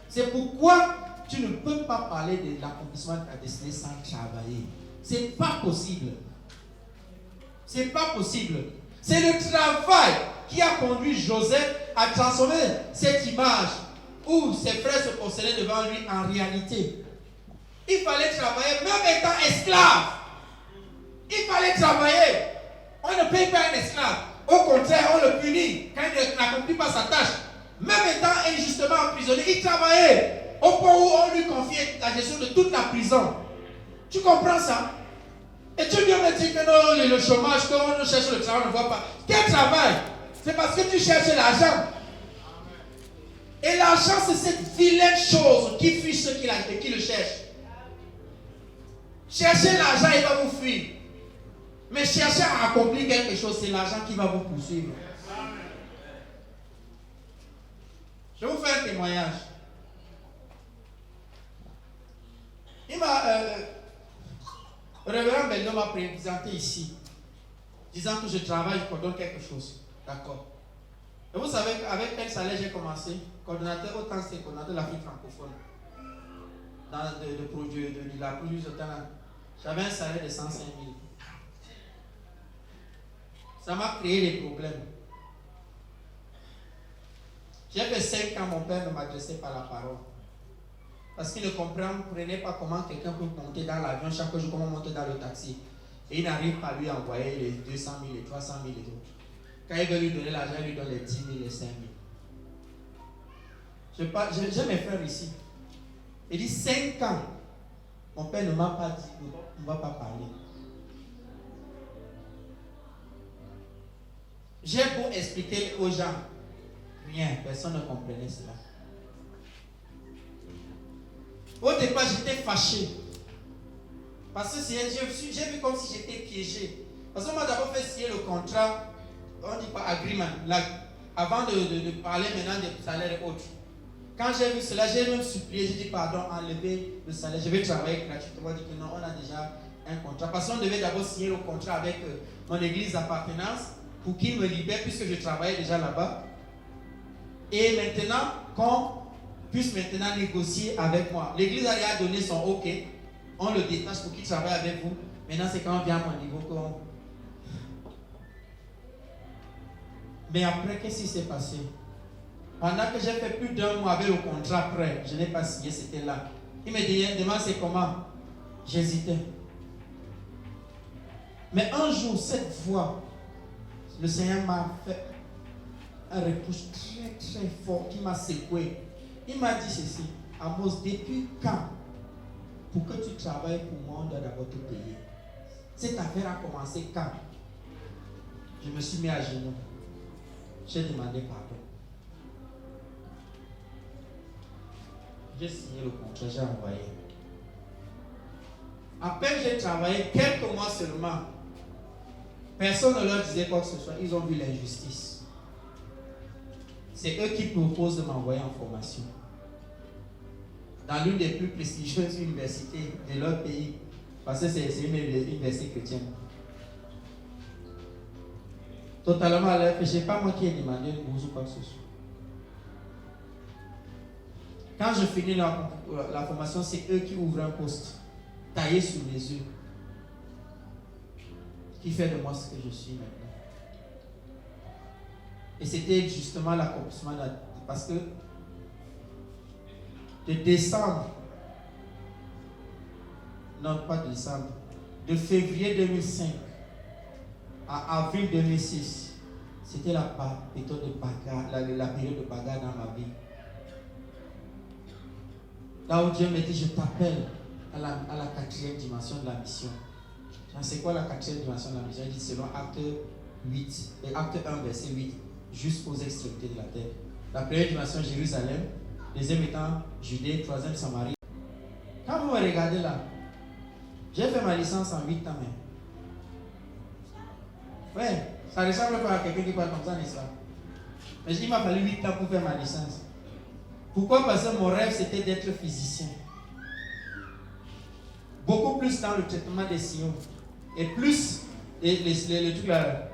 C'est pourquoi tu ne peux pas parler de l'accomplissement de ta destinée sans travailler. C'est pas possible. C'est pas possible. C'est le travail qui a conduit Joseph à transformer cette image où ses frères se prosternaient devant lui en réalité. Il fallait travailler, même étant esclave. Il fallait travailler. On ne paye pas un esclave. Au contraire, on le punit quand il n'accomplit pas sa tâche. Même étant injustement emprisonné, il travaillait au point où on lui confiait la gestion de toute la prison. Tu comprends ça? Et tu viens me dire que non, le chômage, qu'on cherche le travail, on ne voit pas. Quel travail? C'est parce que tu cherches l'argent. Et l'argent, c'est cette vilaine chose qui fuit ceux qui le cherchent. Chercher l'argent, il va vous fuir. Mais chercher à accomplir quelque chose, c'est l'argent qui va vous poursuivre. Je vais vous faire un témoignage. Révérend Beldo m'a présenté ici, disant que je travaille, je coordonne quelque chose. D'accord. Et vous savez avec quel salaire j'ai commencé? Coordonnateur, autant c'est coordonnateur de l'Afrique francophone. Dans de la produit de temps. J'avais un salaire de 105 000. Ça m'a créé des problèmes. J'ai fait 5 ans, mon père ne m'adressait pas la parole. Parce qu'il ne comprenait pas comment quelqu'un peut monter dans l'avion chaque jour, comment monter dans le taxi. Et il n'arrive pas à lui envoyer les 200 000, les 300 000 et tout. Quand il veut lui donner l'argent, il lui donne les 10 000, les 5 000. J'ai mes frères ici. Il dit 5 ans. Mon père ne m'a pas dit, on ne va pas parler. J'ai beau expliquer aux gens, rien, personne ne comprenait cela. Au départ, j'étais fâché. Parce que j'ai vu comme si j'étais piégé. Parce qu'on m'a d'abord fait signer le contrat, on dit pas agreement, avant de parler maintenant des salaires et autres. Quand j'ai vu cela, j'ai même supplié, j'ai dit pardon, enlevez le salaire, je vais travailler gratuitement. On dit que non, on a déjà un contrat. Parce qu'on devait d'abord signer le contrat avec mon église d'appartenance pour qu'il me libère puisque je travaillais déjà là-bas. Et maintenant, qu'on puisse maintenant négocier avec moi. L'église a donné son OK. On le détache pour qu'il travaille avec vous. Maintenant, c'est quand on vient à mon niveau qu'on... Mais après, qu'est-ce qui s'est passé? Pendant que j'ai fait plus d'1 mois avec le contrat prêt, je n'ai pas signé, c'était là. Il me demande c'est comment. J'hésitais. Mais un jour, cette fois, le Seigneur m'a fait un retouche très très fort qui m'a secoué. Il m'a dit ceci: Amos, depuis quand? Pour que tu travailles pour moi, on doit d'abord te payer. Cette affaire a commencé quand? Je me suis mis à genoux. J'ai demandé pardon. J'ai signé le contrat, j'ai envoyé. À peine j'ai travaillé quelques mois seulement. Personne ne leur disait quoi que ce soit. Ils ont vu l'injustice. C'est eux qui proposent de m'envoyer en formation. Dans l'une des plus prestigieuses universités de leur pays. Parce que c'est une université chrétienne. Totalement à l'air. Ce n'est pas moi qui ai demandé une bourse ou quoi que ce soit. Quand je finis la formation, c'est eux qui ouvrent un poste. Taillé sur mesure. Qui fait de moi ce que je suis maintenant. Et c'était justement l'accomplissement parce que de décembre, non pas de décembre, de février 2005 à avril 2006, c'était la période de bagarre, la période de bagarre dans ma vie. Là où Dieu me dit, je t'appelle à la 4e dimension de la mission. C'est quoi la 4e dimension de la mission? Il dit selon acte 8, acte 1, verset 8, jusqu'aux extrémités de la terre. La première dimension, Jérusalem. Deuxième étant Judée, 3e Samarie. Quand vous me regardez là, j'ai fait ma licence en 8 ans. Ouais, ça ne ressemble pas à quelqu'un qui parle comme ça, n'est-ce pas? Mais il m'a fallu 8 ans pour faire ma licence. Pourquoi? Parce que mon rêve c'était d'être physicien. Beaucoup plus dans le traitement des sillons. Et plus les trucs là,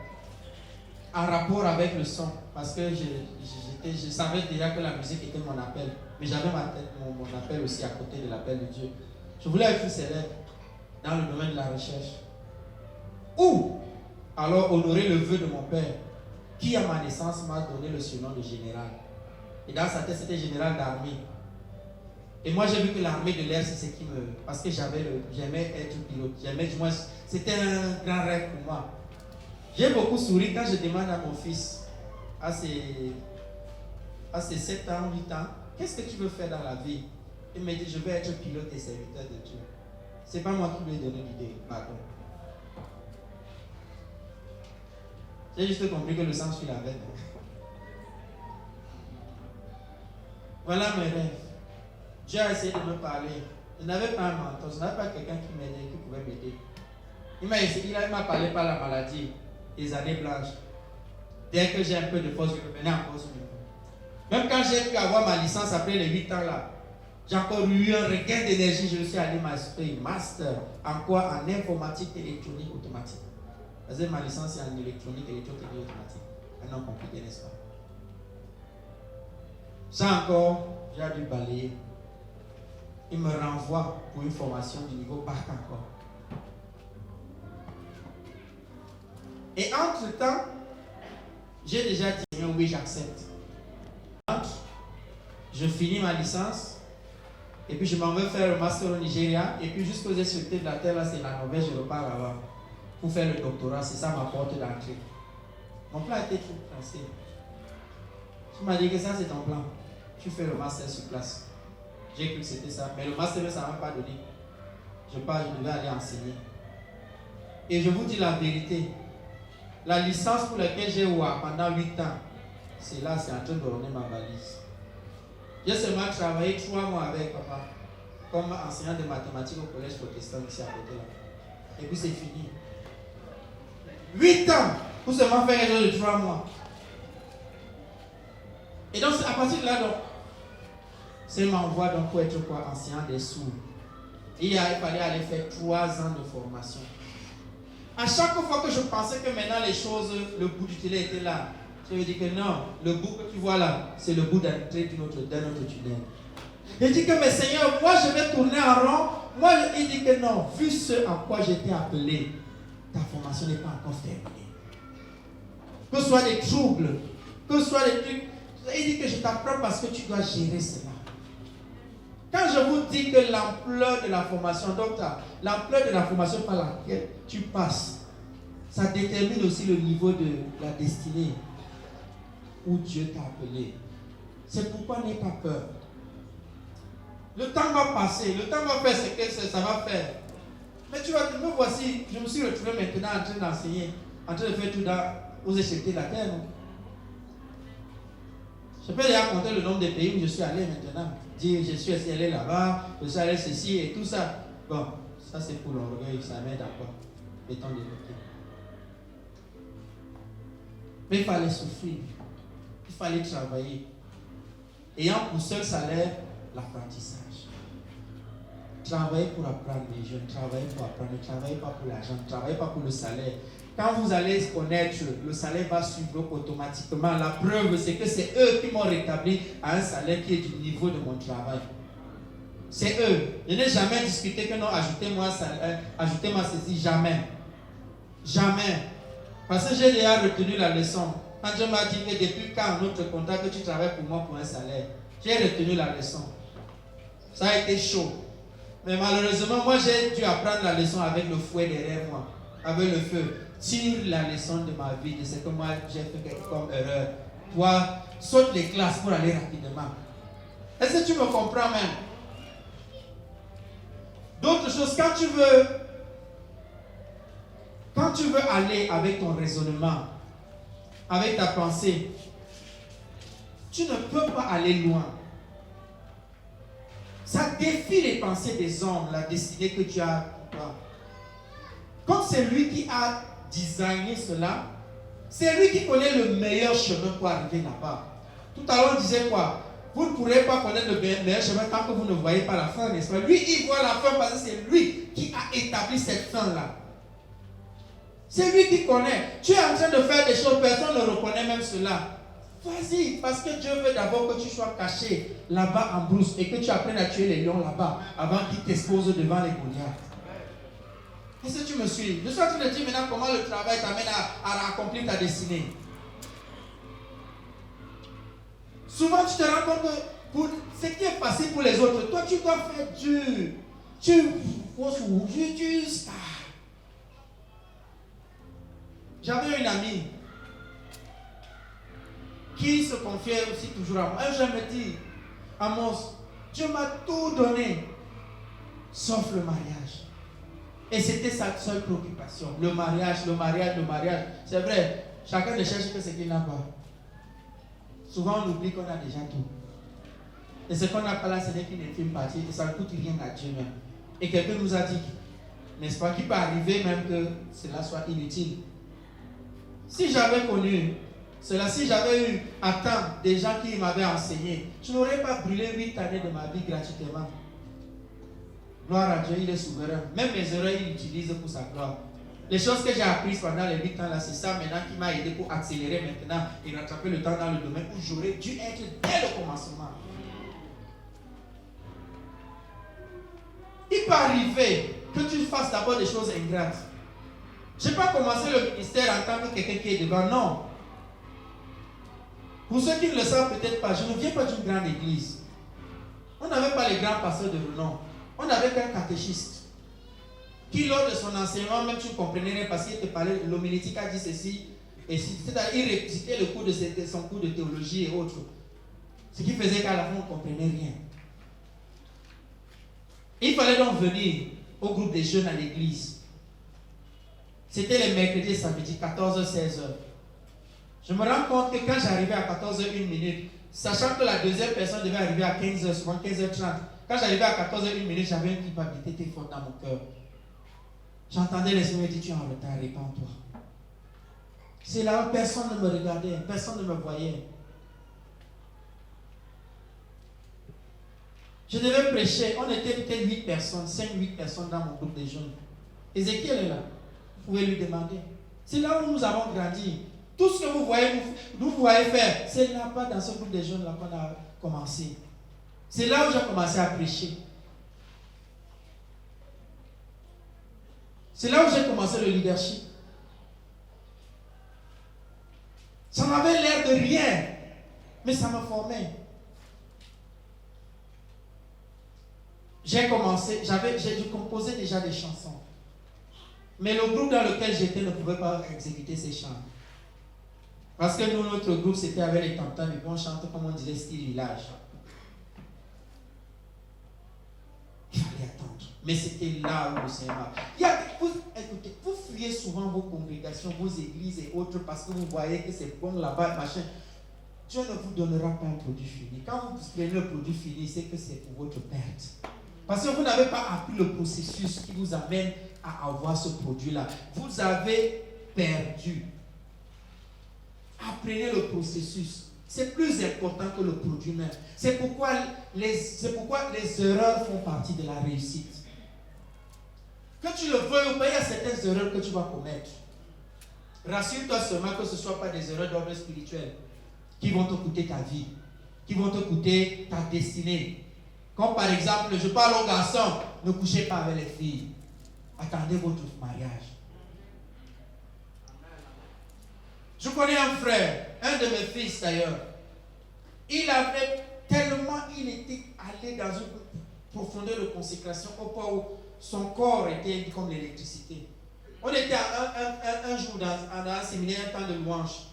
en rapport avec le son. Parce que je savais déjà que la musique était mon appel. Mais j'avais mon appel aussi à côté de l'appel de Dieu. Je voulais être célèbre dans le domaine de la recherche. Ou alors honorer le vœu de mon père, qui à ma naissance m'a donné le surnom de général. Et dans sa tête, c'était général d'armée. Et moi, j'ai vu que l'armée de l'air, c'est ce qui me... Parce que j'aimais être pilote. C'était un grand rêve pour moi. J'ai beaucoup souri quand je demande à mon fils, à ses 7 ans, 8 ans, qu'est-ce que tu veux faire dans la vie? Il me dit, je veux être pilote et serviteur de Dieu. C'est pas moi qui lui ai donné l'idée, pardon. J'ai juste compris que le sang suit la veine. Voilà mes rêves. Dieu a essayé de me parler. Je n'avais pas un mentor, je n'avais pas quelqu'un qui m'aidait, qui pouvait m'aider. Il m'a parlé par la maladie, les années blanches. Dès que j'ai un peu de force, je revenais encore sur le coup. Même quand j'ai pu avoir ma licence après les 8 ans là, j'ai encore eu un regain d'énergie. Je suis allé m'acheter master. En quoi? En informatique et électronique automatique. Parce que ma licence est en électronique et électrotechnique automatique. Un nom compliqué, n'est-ce pas? Ça encore, j'ai dû balayer. Il me renvoie pour une formation du niveau bac encore. Et entre-temps, j'ai déjà dit, Seigneur, oui, j'accepte. Je finis ma licence. Et puis je m'en vais faire le master au Nigeria. Et puis jusqu'aux extrémités de la terre, là, c'est la Norvège, je repars là-bas. Pour faire le doctorat, c'est ça ma porte d'entrée. Mon plan était tout pensé. Tu m'as dit que ça, c'est ton plan. Tu fais le master sur place. J'ai cru que c'était ça. Mais le master, ça ne m'a pas donné. Je pars, je devais aller enseigner. Et je vous dis la vérité. La licence pour laquelle j'ai eu pendant 8 ans, c'est là, c'est en train de donner ma valise. J'ai seulement travaillé 3 mois avec papa, comme enseignant de mathématiques au collège protestant ici à côté là. Et puis c'est fini. 8 ans pour seulement faire quelque chose de 3 mois. Et donc, à partir de là, donc, c'est m'envoi donc pour être quoi, enseignant des sourds. Et il fallait aller faire 3 ans de formation. À chaque fois que je pensais que maintenant les choses, le bout du tunnel était là, je me dis que non, le bout que tu vois là, c'est le bout d'entrée d'un autre tunnel. Il dit que, mais Seigneur, moi je vais tourner en rond. Moi, il dit que non, vu ce à quoi j'étais appelé, ta formation n'est pas encore terminée. Que ce soit des troubles, que ce soit des trucs, il dit que je t'apprends parce que tu dois gérer cela. Quand je vous dis que l'ampleur de la formation, donc l'ampleur de la formation par laquelle tu passes, ça détermine aussi le niveau de la destinée où Dieu t'a appelé. C'est pourquoi n'aie pas peur. Le temps va passer, le temps va faire ce que ça va faire. Mais tu vois, me voici, je me suis retrouvé maintenant en train d'enseigner, en train de faire tout aux extrémités de la terre. Non? Je peux déjà compter le nombre de pays où je suis allé maintenant. Dire je suis allé là-bas, je suis allé ceci et tout ça. Bon, ça c'est pour l'orgueil, ça m'aide à quoi? Mettons de côté. Mais il fallait souffrir, il fallait travailler. Ayant pour seul salaire l'apprentissage. Travaillez pour apprendre les jeunes, travaillez pour apprendre, ne travaillez pas pour l'argent, ne travaillez pas pour le salaire. Quand vous allez connaître, le salaire va suivre automatiquement. La preuve, c'est que c'est eux qui m'ont rétabli à un salaire qui est du niveau de mon travail. C'est eux. Je n'ai jamais discuté que non, ajoutez-moi salaire, ajoutez-moi ceci, jamais. Jamais. Parce que j'ai déjà retenu la leçon. Quand je m'a dit que depuis quand notre contrat que tu travailles pour moi pour un salaire, j'ai retenu la leçon. Ça a été chaud. Mais malheureusement, moi j'ai dû apprendre la leçon avec le fouet derrière moi, avec le feu. Tire la leçon de ma vie, de ce que moi j'ai fait comme erreur. Toi, saute les classes pour aller rapidement. Est-ce que tu me comprends même? D'autres choses, quand tu veux aller avec ton raisonnement, avec ta pensée, tu ne peux pas aller loin. Ça défie les pensées des hommes, la destinée que tu as pour toi. Comme c'est lui qui a designé cela, c'est lui qui connaît le meilleur chemin pour arriver là-bas. Tout à l'heure, on disait quoi? Vous ne pourrez pas connaître le meilleur chemin tant que vous ne voyez pas la fin, n'est-ce pas? Lui, il voit la fin parce que c'est lui qui a établi cette fin-là. C'est lui qui connaît. Tu es en train de faire des choses, personne ne reconnaît même cela. Vas-y, parce que Dieu veut d'abord que tu sois caché là-bas en brousse et que tu apprennes à tuer les lions là-bas avant qu'ils t'exposent devant les Goliaths. Est-ce que tu me suis? Je suis en train de dire maintenant comment le travail t'amène à accomplir ta destinée. Souvent, tu te rends compte que pour ce qui est facile pour les autres, toi, tu dois faire dur. J'avais une amie qui se confiait aussi toujours à moi. Un jour, elle me dit, Amos, Dieu m'a tout donné, sauf le mariage. Et c'était sa seule préoccupation. Le mariage. C'est vrai, chacun ne cherche que ce qu'il n'a pas. Souvent, on oublie qu'on a déjà tout. Et ce qu'on n'a pas là, ce n'est qu'une infime partie. Et ça ne coûte rien à Dieu même. Et quelqu'un nous a dit, n'est-ce pas, qu'il peut arriver même que cela soit inutile. Si j'avais connu cela, si j'avais eu à temps des gens qui m'avaient enseigné, je n'aurais pas brûlé 8 années de ma vie gratuitement. Gloire à Dieu, il est souverain. Même mes erreurs, il utilise pour sa gloire. Les choses que j'ai apprises pendant les 8 ans là, c'est ça maintenant qui m'a aidé pour accélérer maintenant et rattraper le temps dans le domaine où j'aurais dû être dès le commencement. Il peut arriver que tu fasses d'abord des choses ingrates. Je n'ai pas commencé le ministère en tant que quelqu'un qui est devant, non. Pour ceux qui ne le savent peut-être pas, je ne viens pas d'une grande église. On n'avait pas les grands pasteurs de renom. On avait qu'un catéchiste qui, lors de son enseignement, même tu ne comprenais rien parce qu'il te parlait, l'homilétique a dit ceci, et c'est-à-dire il récitait le cours de son cours de théologie et autres. Ce qui faisait qu'à la fin, on ne comprenait rien. Il fallait donc venir au groupe des jeunes à l'église. C'était les mercredis et samedis, 14h-16h. Je me rends compte que quand j'arrivais à 14h01, sachant que la deuxième personne devait arriver à 15h, souvent 15h30, quand j'arrivais à 14h01, j'avais une culpabilité forte dans mon cœur. J'entendais les Seigneur dire, tu es en retard, répands-toi. C'est là où personne ne me regardait, personne ne me voyait. Je devais prêcher, on était peut-être 8 personnes, 5-8 personnes dans mon groupe de jeunes. Ézéchiel est là, vous pouvez lui demander. C'est là où nous avons grandi. Tout ce que vous voyez faire, c'est là-bas dans ce groupe de jeunes là qu'on a commencé. C'est là où j'ai commencé à prêcher. C'est là où j'ai commencé le leadership. Ça m'avait l'air de rien, mais ça me formait. J'ai commencé, je composais déjà des chansons. Mais le groupe dans lequel j'étais ne pouvait pas exécuter ces chants. Parce que nous, notre groupe, c'était avec les tam-tams et puis on chantait comme on disait style village. Il fallait attendre. Mais c'était là où le Seigneur. Écoutez, vous fuyez souvent vos congrégations, vos églises et autres parce que vous voyez que c'est bon là-bas, machin. Dieu ne vous donnera pas un produit fini. Quand vous prenez le produit fini, c'est que c'est pour votre perte. Parce que vous n'avez pas appris le processus qui vous amène à avoir ce produit-là. Vous avez perdu. Apprenez le processus. C'est plus important que le produit même. C'est pourquoi les erreurs font partie de la réussite. Que tu le veuilles ou pas, il y a certaines erreurs que tu vas commettre. Rassure-toi seulement que ce ne soient pas des erreurs d'ordre spirituel qui vont te coûter ta vie, qui vont te coûter ta destinée. Comme par exemple, je parle aux garçons, ne couchez pas avec les filles. Attendez votre mariage. Je connais un frère, un de mes fils d'ailleurs. Il était allé dans une profondeur de consécration au point où son corps était comme l'électricité. On était un jour dans un séminaire, un temps de louange.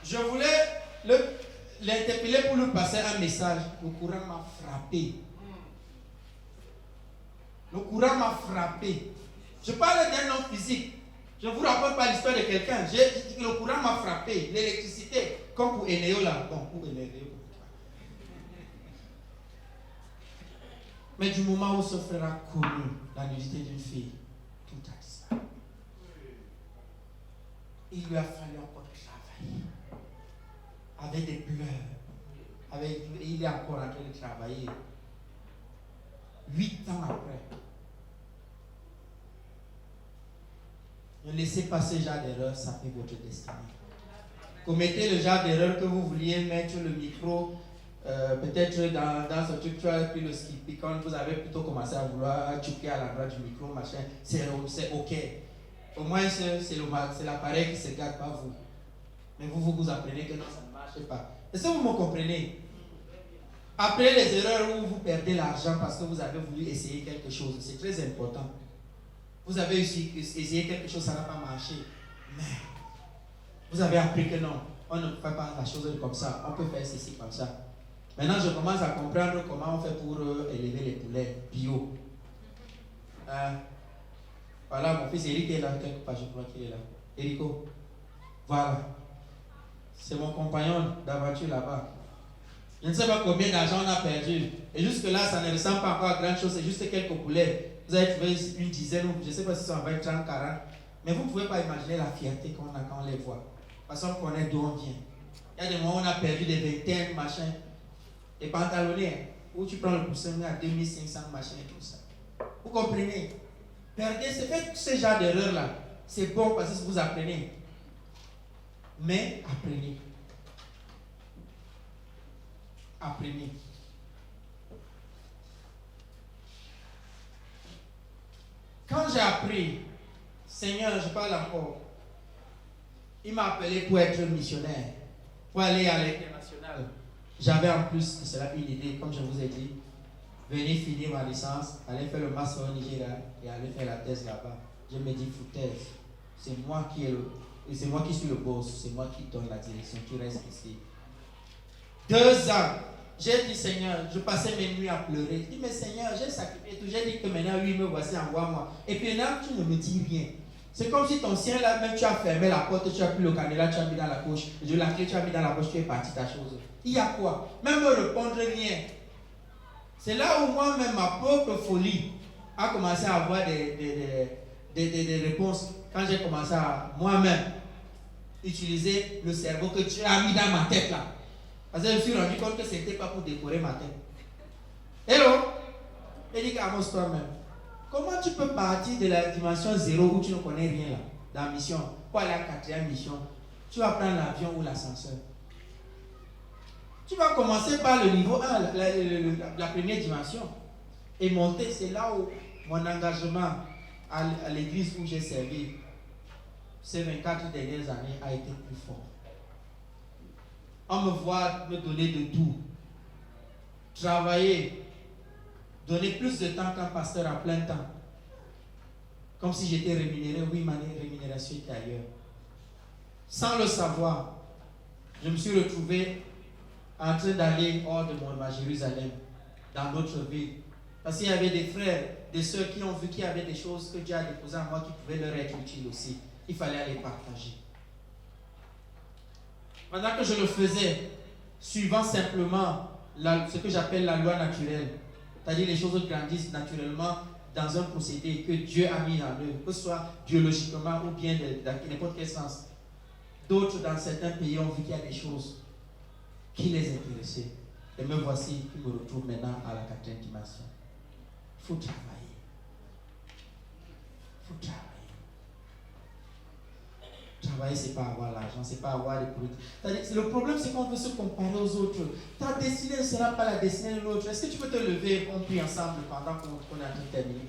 Je voulais l'interpeller pour lui passer un message. Le courant m'a frappé. Le courant m'a frappé. Je parle d'un homme physique. Je ne vous raconte pas l'histoire de quelqu'un. Le courant m'a frappé. L'électricité, comme pour Enéo là. Bon, pour Enéo. Mais du moment où ce frère a connu la nudité d'une fille, tout a disparu. Il lui a fallu encore travailler. Avec des pleurs. Il est encore en train de travailler. 8 ans après. Ne laissez pas ce genre d'erreur saper votre destinée. Commettez le genre d'erreur que vous vouliez mettre le micro, peut-être dans ce truc, tu as pris le skip, et quand vous avez plutôt commencé à vouloir choquer à l'endroit du micro, machin, c'est ok. Au moins, c'est l'appareil qui se garde, pas vous. Mais vous apprenez que non, ça ne marche pas. Est-ce que vous me comprenez? Après les erreurs où vous perdez l'argent parce que vous avez voulu essayer quelque chose, c'est très important. Vous avez essayé quelque chose, ça n'a pas marché. Mais vous avez appris que non, on ne fait pas la chose comme ça, on peut faire ceci comme ça. Maintenant, je commence à comprendre comment on fait pour élever les poulets bio. Voilà, mon fils Eric est là, quelque part, je crois qu'il est là. Erico, voilà. C'est mon compagnon d'aventure là-bas. Je ne sais pas combien d'argent on a perdu. Et jusque-là, ça ne ressemble pas encore à grand chose, c'est juste quelques poulets. Vous avez trouvé une dizaine, je ne sais pas si c'est en 20, 30, 40. Mais vous ne pouvez pas imaginer la fierté qu'on a quand on les voit. Parce qu'on connaît d'où on vient. Il y a des moments où on a perdu des vingtaines, machin. Des pantalonnés, où tu prends le poussin à 2500, machin et tout ça. Vous comprenez? Perdez, c'est fait ce genre d'erreur-là. C'est bon parce que vous apprenez. Mais apprenez. Apprenez. Quand j'ai appris, Seigneur, je parle encore. Il m'a appelé pour être missionnaire, pour aller à l'international. J'avais en plus de cela une idée, comme je vous ai dit, venir finir ma licence, aller faire le master au Nigeria et aller faire la thèse là-bas. Je me dis, foutaise, c'est moi qui suis le boss, c'est moi qui donne la direction, tu restes ici. 2 ans, j'ai dit, Seigneur, je passais mes nuits à pleurer. Je dis, mais Seigneur, j'ai sacrifié tout, j'ai dit que maintenant, oui, me voici, envoie-moi. Et puis là, tu ne me dis rien. C'est comme si ton sien là, même tu as fermé la porte, tu as pris le cadenas, tu as mis dans la poche, la clé, tu as mis dans la poche, tu es parti ta chose. Il y a quoi? Même me répondre rien. C'est là où moi-même, ma propre folie a commencé à avoir des réponses quand j'ai commencé à moi-même utiliser le cerveau que tu as mis dans ma tête là. Parce que je me suis rendu compte que ce n'était pas pour décorer ma tête. Hello? Et dit, Amos, toi-même. Comment tu peux partir de la dimension 0 où tu ne connais rien là, dans la mission, pour aller à la 4e mission? Tu vas prendre l'avion ou l'ascenseur. Tu vas commencer par le niveau 1, la première dimension, et monter. C'est là où mon engagement à l'église où j'ai servi ces 24 dernières années a été plus fort. On me voit me donner de tout, travailler, donner plus de temps qu'un pasteur à plein temps. Comme si j'étais rémunéré, oui, ma rémunération était ailleurs. Sans le savoir, je me suis retrouvé en train d'aller hors de ma Jérusalem, dans d'autres villes. Parce qu'il y avait des frères, des sœurs qui ont vu qu'il y avait des choses que Dieu a déposées en moi qui pouvaient leur être utiles aussi. Il fallait les partager. Pendant que je le faisais, suivant simplement ce que j'appelle la loi naturelle, c'est-à-dire les choses grandissent naturellement dans un procédé que Dieu a mis en eux, que ce soit biologiquement ou bien dans n'importe quel sens. D'autres dans certains pays ont vu qu'il y a des choses qui les intéressaient. Et me voici, qui me retrouve maintenant à la 4e dimension. Il faut travailler. Il faut travailler. Travailler, ce n'est pas avoir l'argent, ce n'est pas avoir des produits. Le problème, c'est qu'on veut se comparer aux autres. Ta destinée ne sera pas la destinée de l'autre. Est-ce que tu peux te lever et on prie ensemble pendant qu'on est en train de terminer?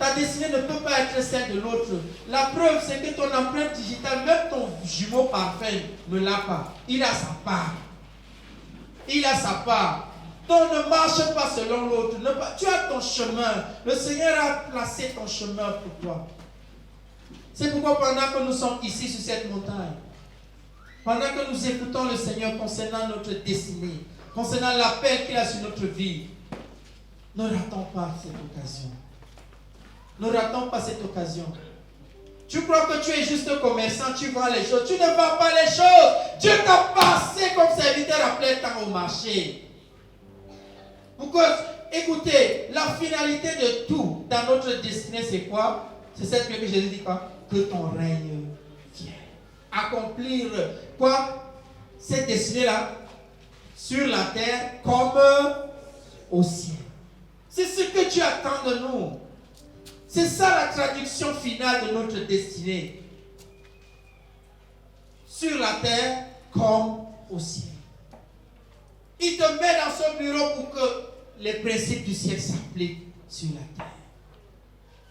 Ta destinée ne peut pas être celle de l'autre. La preuve, c'est que ton empreinte digitale, même ton jumeau parfait ne l'a pas. Il a sa part. Il a sa part. Donc ne marche pas selon l'autre. Tu as ton chemin. Le Seigneur a placé ton chemin pour toi. C'est pourquoi pendant que nous sommes ici sur cette montagne, pendant que nous écoutons le Seigneur concernant notre destinée, concernant l'appel qu'il a sur notre vie, ne ratons pas cette occasion. Ne ratons pas cette occasion. Tu crois que tu es juste commerçant, tu vends les choses. Tu ne vends pas les choses. Dieu t'a passé comme serviteur à plein temps au marché. Pourquoi? Écoutez, la finalité de tout dans notre destinée, c'est quoi? C'est cette que Jésus dit quoi? Que ton règne vienne. Accomplir quoi? Cette destinée-là sur la terre comme au ciel. C'est ce que Dieu attend de nous. C'est ça la traduction finale de notre destinée. Sur la terre comme au ciel. Il te met dans son bureau pour que les principes du ciel s'appliquent sur la terre.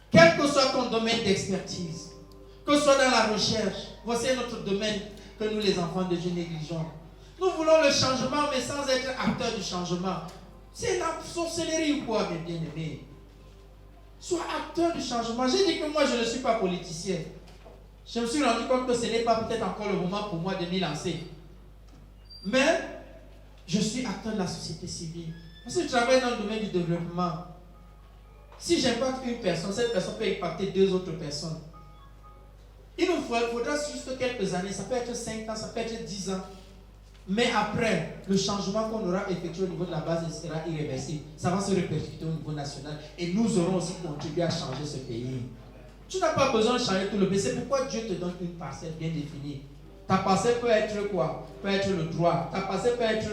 Quel que soit ton domaine d'expertise, que ce soit dans la recherche, voici notre domaine que nous les enfants de Dieu négligeons. Nous voulons le changement, mais sans être acteurs du changement. C'est la sorcellerie ou quoi, mes bien-aimés? Sois acteur du changement. J'ai dit que moi, je ne suis pas politicien. Je me suis rendu compte que ce n'est pas peut-être encore le moment pour moi de m'y lancer. Mais, je suis acteur de la société civile. Parce que je travaille dans le domaine du développement. Si j'impacte une personne, cette personne peut impacter 2 autres personnes. Il nous faudra juste quelques années. Ça peut être 5 ans, ça peut être 10 ans. Mais après, le changement qu'on aura effectué au niveau de la base sera irréversible. Ça va se répercuter au niveau national. Et nous aurons aussi contribué à changer ce pays. Tu n'as pas besoin de changer tout le pays. C'est pourquoi Dieu te donne une parcelle bien définie. Ta parcelle peut être quoi? Peut être le droit. Ta parcelle peut être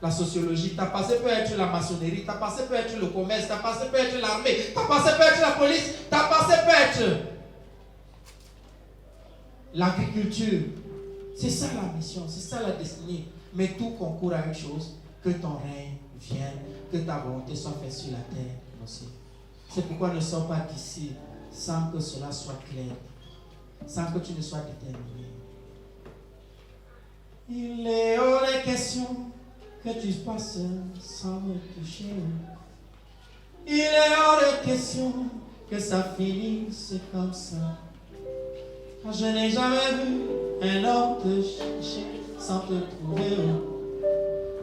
la sociologie. Ta parcelle peut être la maçonnerie. Ta parcelle peut être le commerce. Ta parcelle peut être l'armée. Ta parcelle peut être la police. Ta parcelle peut être l'agriculture. C'est ça la mission, c'est ça la destinée. Mais tout concourt à une chose, que ton règne vienne, que ta volonté soit faite sur la terre aussi. C'est pourquoi ne sors pas d'ici sans que cela soit clair sans que tu ne sois déterminé. Il est hors de question que tu passes sans me toucher. Il est hors de question que ça finisse comme ça. Je n'ai jamais vu un homme te chercher sans te trouver.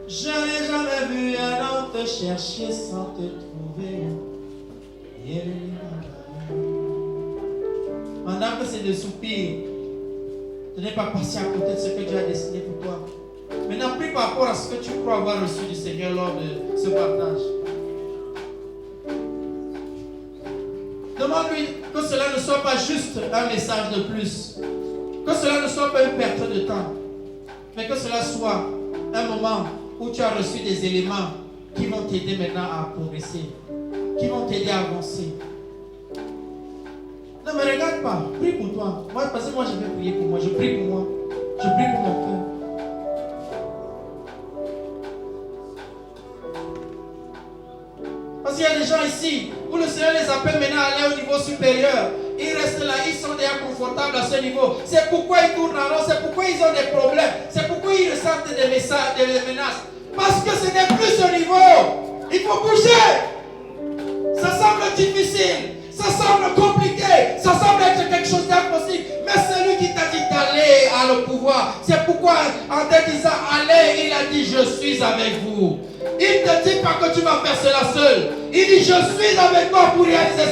Je n'ai jamais vu un homme te chercher sans te trouver. Pendant que c'est de soupir, de ne pas passer à côté de ce que Dieu a destiné pour toi. Maintenant, prie par rapport à ce que tu crois avoir reçu du Seigneur lors de ce partage. Demande-lui que cela ne soit pas juste un message de plus, que cela ne soit pas une perte de temps, mais que cela soit un moment où tu as reçu des éléments qui vont t'aider maintenant à progresser, qui vont t'aider à avancer. Ne me regarde pas, prie pour toi. Moi, parce que moi, je vais prier pour moi, je prie pour moi, je prie pour mon cœur. Parce qu'il y a des gens ici où le Seigneur les appelle maintenant à aller au niveau supérieur. Ils restent là, ils sont déjà confortables à ce niveau. C'est pourquoi ils tournent en rond, c'est pourquoi ils ont des problèmes, c'est pourquoi ils ressentent des messages, des menaces. Parce que ce n'est plus ce niveau. Il faut bouger. Ça semble difficile, ça semble compliqué, ça semble être quelque chose d'impossible. Mais celui qui t'a dit d'aller a le pouvoir. C'est pourquoi en te disant allez, il a dit je suis avec vous. Il ne te dit pas que tu vas faire cela seul. Il dit je suis avec toi pour réaliser